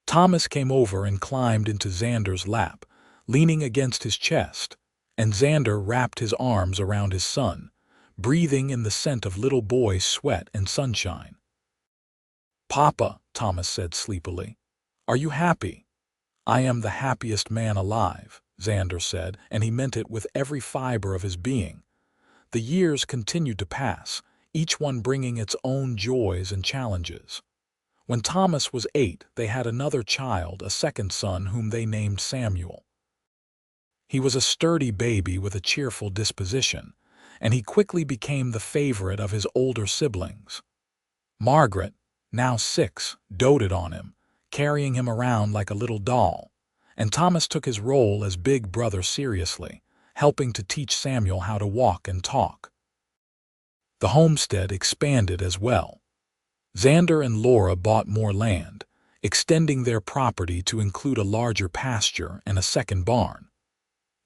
Speaker 1: Thomas came over and climbed into Xander's lap, leaning against his chest, and Xander wrapped his arms around his son, breathing in the scent of little boy sweat and sunshine. "Papa," Thomas said sleepily, "are you happy?" "I am the happiest man alive," Xander said, and he meant it with every fiber of his being. The years continued to pass, each one bringing its own joys and challenges. When Thomas was 8, they had another child, a second son whom they named Samuel. He was a sturdy baby with a cheerful disposition, and he quickly became the favorite of his older siblings. Margaret, now 6, doted on him, carrying him around like a little doll, and Thomas took his role as big brother seriously, helping to teach Samuel how to walk and talk. The homestead expanded as well. Xander and Laura bought more land, extending their property to include a larger pasture and a second barn.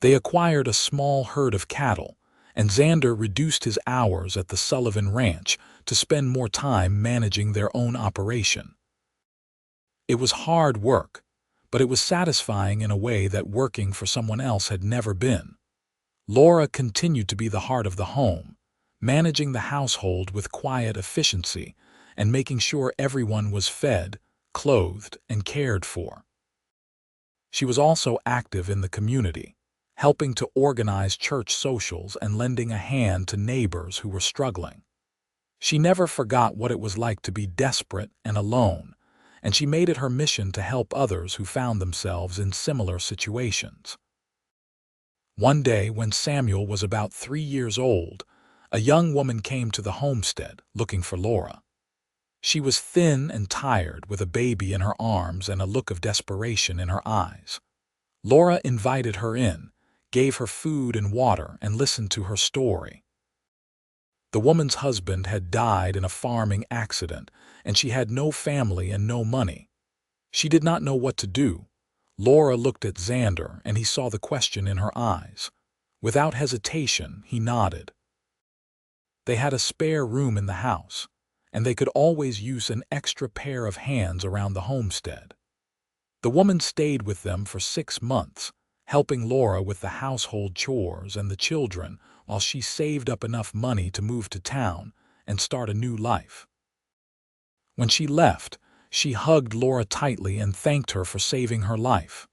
Speaker 1: They acquired a small herd of cattle, and Xander reduced his hours at the Sullivan Ranch to spend more time managing their own operation. It was hard work, but it was satisfying in a way that working for someone else had never been. Laura continued to be the heart of the home, managing the household with quiet efficiency and making sure everyone was fed, clothed, and cared for. She was also active in the community, helping to organize church socials and lending a hand to neighbors who were struggling. She never forgot what it was like to be desperate and alone, and she made it her mission to help others who found themselves in similar situations. One day, when Samuel was about 3 years old, a young woman came to the homestead looking for Laura. She was thin and tired, with a baby in her arms and a look of desperation in her eyes. Laura invited her in, gave her food and water, and listened to her story. The woman's husband had died in a farming accident, and she had no family and no money. She did not know what to do. Laura looked at Xander, and he saw the question in her eyes. Without hesitation, he nodded. They had a spare room in the house, and they could always use an extra pair of hands around the homestead. The woman stayed with them for 6 months, helping Laura with the household chores and the children while she saved up enough money to move to town and start a new life. When she left, she hugged Laura tightly and thanked her for saving her life.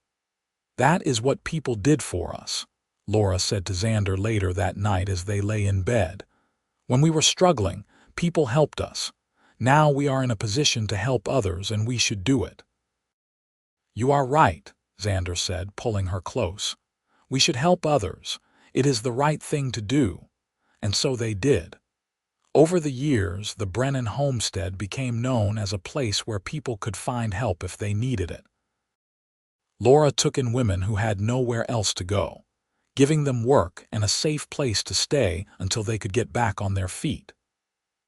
Speaker 1: "That is what people did for us," Laura said to Xander later that night as they lay in bed. "When we were struggling, people helped us. Now we are in a position to help others, and we should do it." "You are right," Xander said, pulling her close. "We should help others. It is the right thing to do." And so they did. Over the years, the Brennan homestead became known as a place where people could find help if they needed it. Laura took in women who had nowhere else to go, giving them work and a safe place to stay until they could get back on their feet.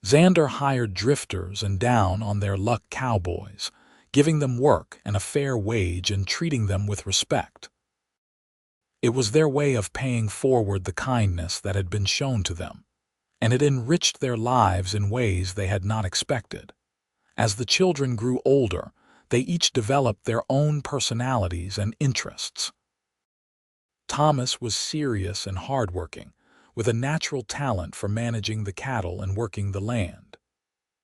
Speaker 1: Xander hired drifters and down on their luck cowboys, giving them work and a fair wage and treating them with respect. It was their way of paying forward the kindness that had been shown to them, and it enriched their lives in ways they had not expected. As the children grew older, they each developed their own personalities and interests. Thomas was serious and hardworking, with a natural talent for managing the cattle and working the land.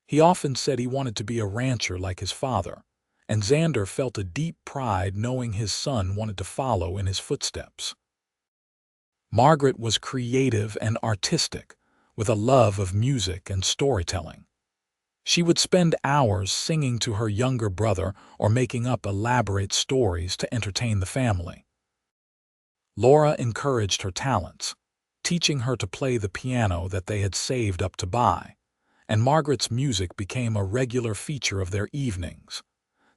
Speaker 1: He often said he wanted to be a rancher like his father, and Xander felt a deep pride knowing his son wanted to follow in his footsteps. Margaret was creative and artistic, with a love of music and storytelling. She would spend hours singing to her younger brother or making up elaborate stories to entertain the family. Laura encouraged her talents, teaching her to play the piano that they had saved up to buy, and Margaret's music became a regular feature of their evenings.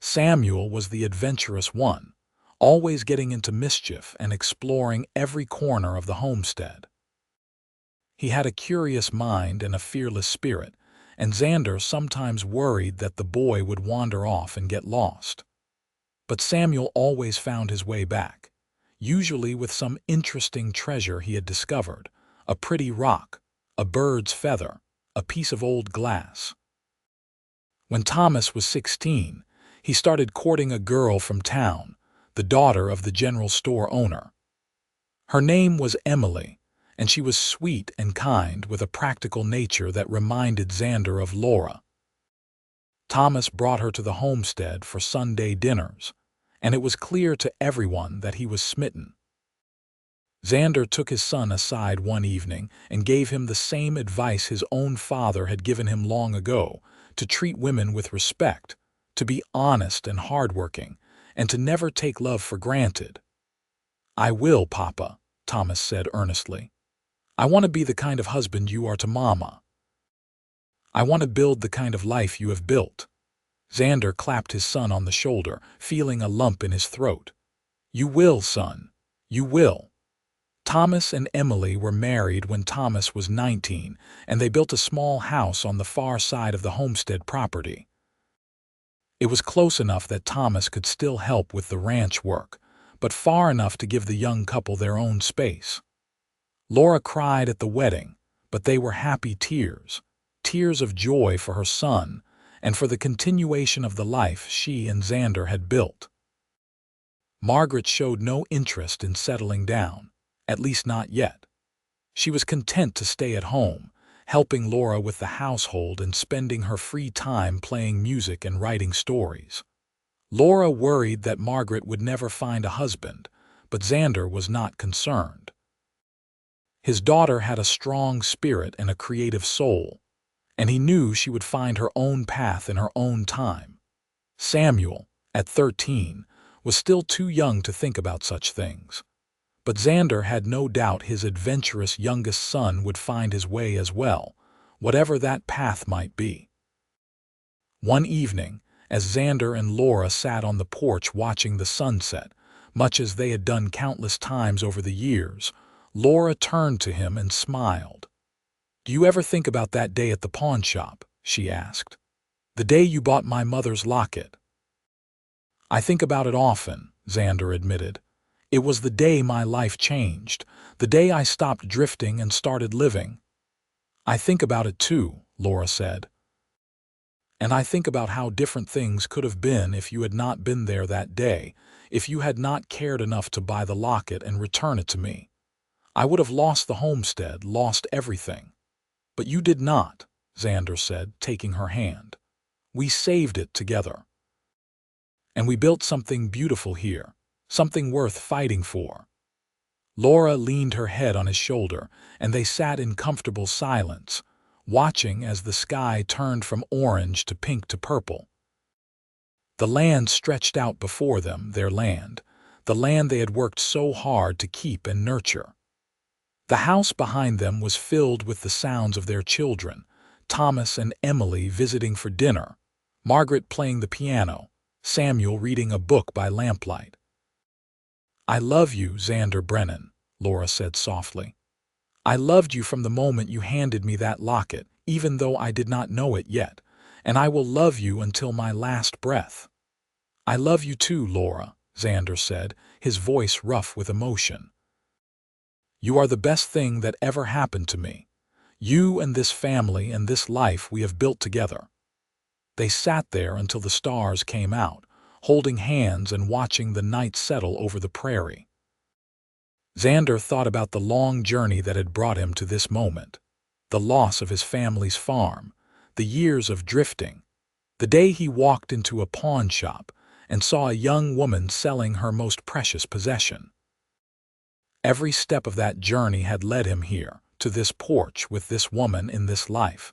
Speaker 1: Samuel was the adventurous one, always getting into mischief and exploring every corner of the homestead. He had a curious mind and a fearless spirit, and Xander sometimes worried that the boy would wander off and get lost. But Samuel always found his way back, usually with some interesting treasure he had discovered: a pretty rock, a bird's feather, a piece of old glass. When Thomas was 16, he started courting a girl from town, the daughter of the general store owner. Her name was Emily, and she was sweet and kind with a practical nature that reminded Xander of Laura. Thomas brought her to the homestead for Sunday dinners, and it was clear to everyone that he was smitten. Xander took his son aside one evening and gave him the same advice his own father had given him long ago: to treat women with respect, to be honest and hardworking, and to never take love for granted. "I will, Papa," Thomas said earnestly. "I want to be the kind of husband you are to Mama. I want to build the kind of life you have built." Xander clapped his son on the shoulder, feeling a lump in his throat. "You will, son. You will." Thomas and Emily were married when Thomas was 19, and they built a small house on the far side of the homestead property. It was close enough that Thomas could still help with the ranch work, but far enough to give the young couple their own space. Laura cried at the wedding, but they were happy tears, tears of joy for her son and for the continuation of the life she and Xander had built. Margaret showed no interest in settling down, at least not yet. She was content to stay at home, helping Laura with the household and spending her free time playing music and writing stories. Laura worried that Margaret would never find a husband, but Xander was not concerned. His daughter had a strong spirit and a creative soul, and he knew she would find her own path in her own time. Samuel, at 13, was still too young to think about such things, but Xander had no doubt his adventurous youngest son would find his way as well, whatever that path might be. One evening, as Xander and Laura sat on the porch watching the sunset, much as they had done countless times over the years, Laura turned to him and smiled. "Do you ever think about that day at the pawn shop?" she asked. "The day you bought my mother's locket." "I think about it often," Xander admitted. "It was the day my life changed, the day I stopped drifting and started living." "I think about it too," Laura said. "And I think about how different things could have been if you had not been there that day, if you had not cared enough to buy the locket and return it to me. I would have lost the homestead, lost everything. But you did not," Xander said, taking her hand. "We saved it together. And we built something beautiful here, something worth fighting for." Laura leaned her head on his shoulder, and they sat in comfortable silence, watching as the sky turned from orange to pink to purple. The land stretched out before them, their land, the land they had worked so hard to keep and nurture. The house behind them was filled with the sounds of their children, Thomas and Emily visiting for dinner, Margaret playing the piano, Samuel reading a book by lamplight. "I love you, Xander Brennan," Laura said softly. "I loved you from the moment you handed me that locket, even though I did not know it yet, and I will love you until my last breath." "I love you too, Laura," Xander said, his voice rough with emotion. "You are the best thing that ever happened to me. You and this family and this life we have built together." They sat there until the stars came out, holding hands and watching the night settle over the prairie. Xander thought about the long journey that had brought him to this moment, the loss of his family's farm, the years of drifting, the day he walked into a pawn shop and saw a young woman selling her most precious possession. Every step of that journey had led him here, to this porch with this woman in this life,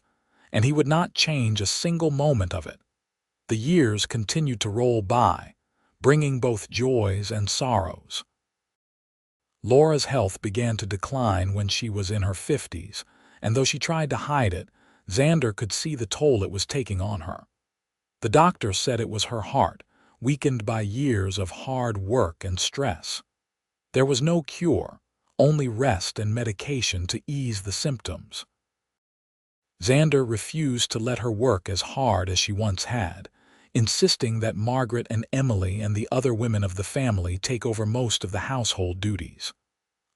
Speaker 1: and he would not change a single moment of it. The years continued to roll by, bringing both joys and sorrows. Laura's health began to decline when she was in her 50s, and though she tried to hide it, Xander could see the toll it was taking on her. The doctor said it was her heart, weakened by years of hard work and stress. There was no cure, only rest and medication to ease the symptoms. Xander refused to let her work as hard as she once had, insisting that Margaret and Emily and the other women of the family take over most of the household duties.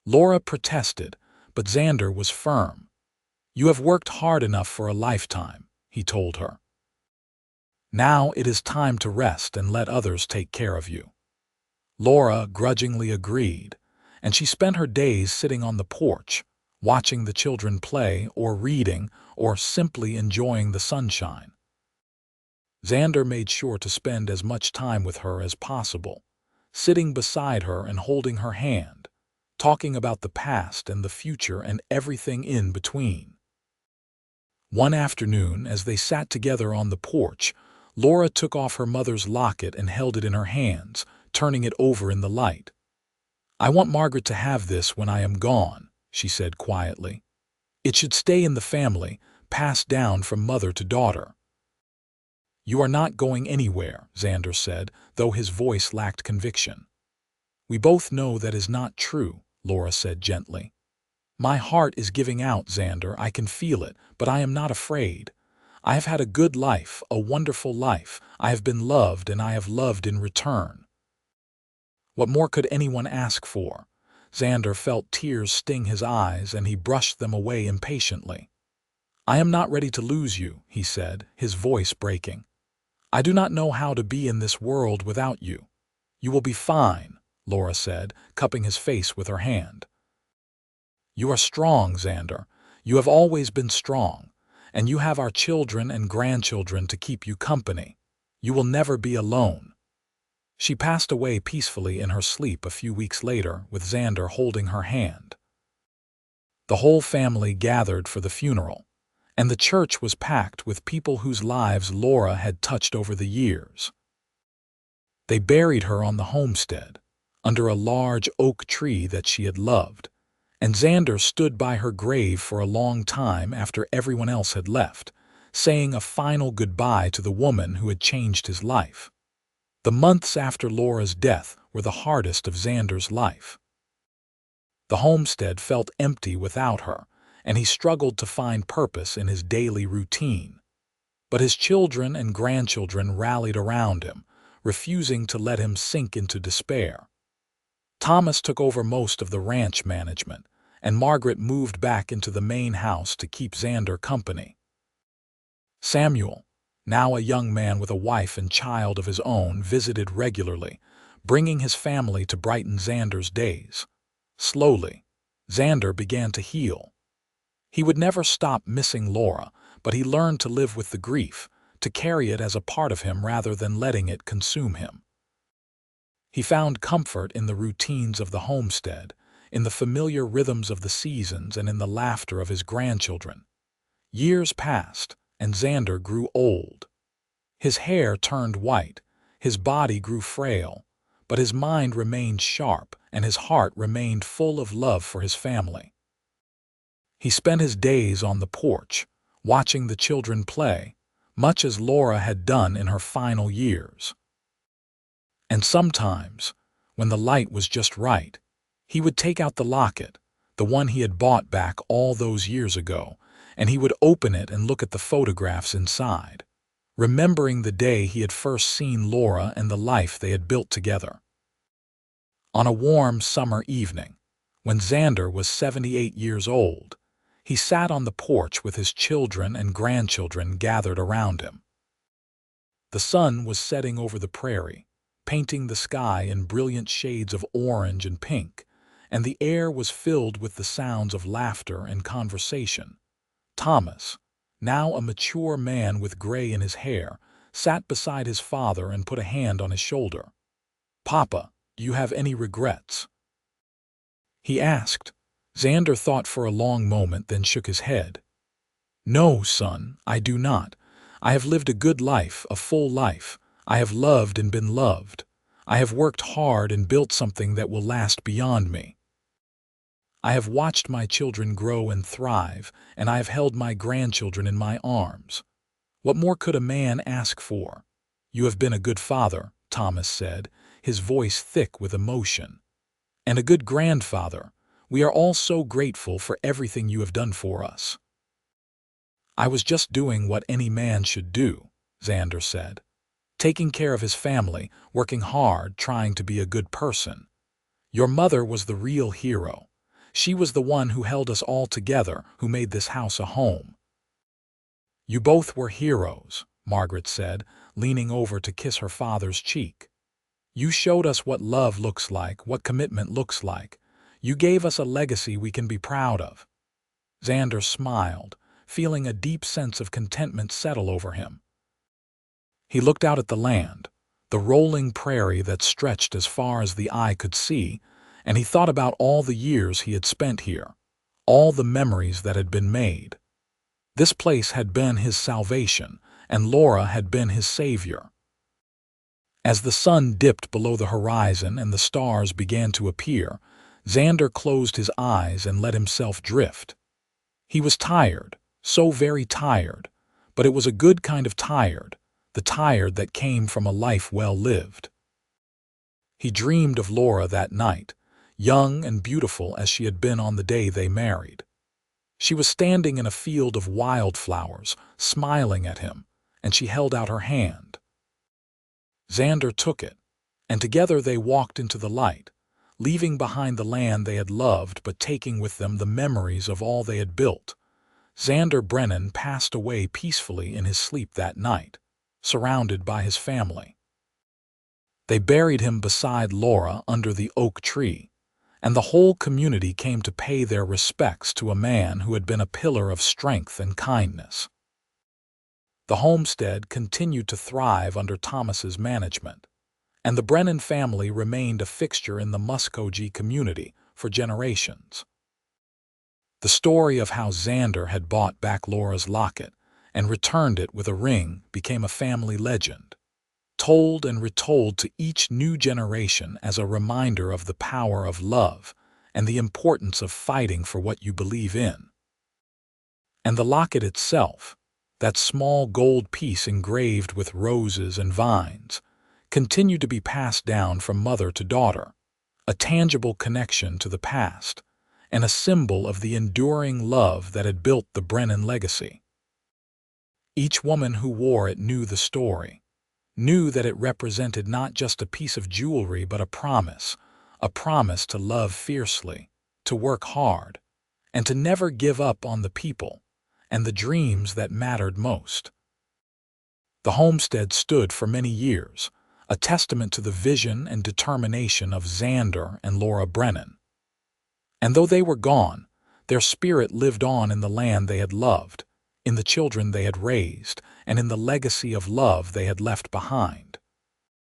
Speaker 1: Laura protested, but Xander was firm. "You have worked hard enough for a lifetime," he told her. "Now it is time to rest and let others take care of you." Laura grudgingly agreed, and she spent her days sitting on the porch, watching the children play or reading or simply enjoying the sunshine. Xander made sure to spend as much time with her as possible, sitting beside her and holding her hand, talking about the past and the future and everything in between. One afternoon, as they sat together on the porch, Laura took off her mother's locket and held it in her hands, turning it over in the light. "I want Margaret to have this when I am gone," she said quietly. "It should stay in the family, passed down from mother to daughter." "You are not going anywhere," Xander said, though his voice lacked conviction. "We both know that is not true," Laura said gently. "My heart is giving out, Xander, I can feel it, but I am not afraid. I have had a good life, a wonderful life. I have been loved and I have loved in return." What more could anyone ask for? Xander felt tears sting his eyes and he brushed them away impatiently. "I am not ready to lose you," he said, his voice breaking. "I do not know how to be in this world without you." "You will be fine," Laura said, cupping his face with her hand. "You are strong, Xander. You have always been strong, and you have our children and grandchildren to keep you company. You will never be alone." She passed away peacefully in her sleep a few weeks later, with Xander holding her hand. The whole family gathered for the funeral, and the church was packed with people whose lives Laura had touched over the years. They buried her on the homestead, under a large oak tree that she had loved, and Xander stood by her grave for a long time after everyone else had left, saying a final goodbye to the woman who had changed his life. The months after Laura's death were the hardest of Xander's life. The homestead felt empty without her, and he struggled to find purpose in his daily routine. But his children and grandchildren rallied around him, refusing to let him sink into despair. Thomas took over most of the ranch management, and Margaret moved back into the main house to keep Xander company. Samuel, now a young man with a wife and child of his own, visited regularly, bringing his family to brighten Xander's days. Slowly, Xander began to heal. He would never stop missing Laura, but he learned to live with the grief, to carry it as a part of him rather than letting it consume him. He found comfort in the routines of the homestead, in the familiar rhythms of the seasons, and in the laughter of his grandchildren. Years passed, and Xander grew old. His hair turned white, his body grew frail, but his mind remained sharp and his heart remained full of love for his family. He spent his days on the porch, watching the children play, much as Laura had done in her final years. And sometimes, when the light was just right, he would take out the locket, the one he had bought back all those years ago, and he would open it and look at the photographs inside, remembering the day he had first seen Laura and the life they had built together. On a warm summer evening, when Xander was 78 years old, he sat on the porch with his children and grandchildren gathered around him. The sun was setting over the prairie, painting the sky in brilliant shades of orange and pink, and the air was filled with the sounds of laughter and conversation. Thomas, now a mature man with gray in his hair, sat beside his father and put a hand on his shoulder. "Papa, do you have any regrets?" he asked. Xander thought for a long moment, then shook his head. "No, son, I do not. I have lived a good life, a full life. I have loved and been loved. I have worked hard and built something that will last beyond me. I have watched my children grow and thrive, and I have held my grandchildren in my arms. What more could a man ask for?" "You have been a good father," Thomas said, his voice thick with emotion. "And a good grandfather. We are all so grateful for everything you have done for us." "I was just doing what any man should do," Xander said. "Taking care of his family, working hard, trying to be a good person. Your mother was the real hero. She was the one who held us all together, who made this house a home." "You both were heroes," Margaret said, leaning over to kiss her father's cheek. "You showed us what love looks like, what commitment looks like. You gave us a legacy we can be proud of." Xander smiled, feeling a deep sense of contentment settle over him. He looked out at the land, the rolling prairie that stretched as far as the eye could see, and he thought about all the years he had spent here, all the memories that had been made. This place had been his salvation, and Laura had been his savior. As the sun dipped below the horizon and the stars began to appear, Xander closed his eyes and let himself drift. He was tired, so very tired, but it was a good kind of tired, the tired that came from a life well lived. He dreamed of Laura that night, young and beautiful as she had been on the day they married. She was standing in a field of wildflowers, smiling at him, and she held out her hand. Xander took it, and together they walked into the light, leaving behind the land they had loved but taking with them the memories of all they had built. Xander Brennan passed away peacefully in his sleep that night, surrounded by his family. They buried him beside Laura under the oak tree, and the whole community came to pay their respects to a man who had been a pillar of strength and kindness. The homestead continued to thrive under Thomas's management, and the Brennan family remained a fixture in the Muskogee community for generations. The story of how Xander had bought back Laura's locket and returned it with a ring became a family legend, told and retold to each new generation as a reminder of the power of love and the importance of fighting for what you believe in. And the locket itself, that small gold piece engraved with roses and vines, continued to be passed down from mother to daughter, a tangible connection to the past, and a symbol of the enduring love that had built the Brennan legacy. Each woman who wore it knew the story, knew that it represented not just a piece of jewelry but a promise to love fiercely, to work hard, and to never give up on the people and the dreams that mattered most. The homestead stood for many years, a testament to the vision and determination of Xander and Laura Brennan. And though they were gone, their spirit lived on in the land they had loved, in the children they had raised, and in the legacy of love they had left behind.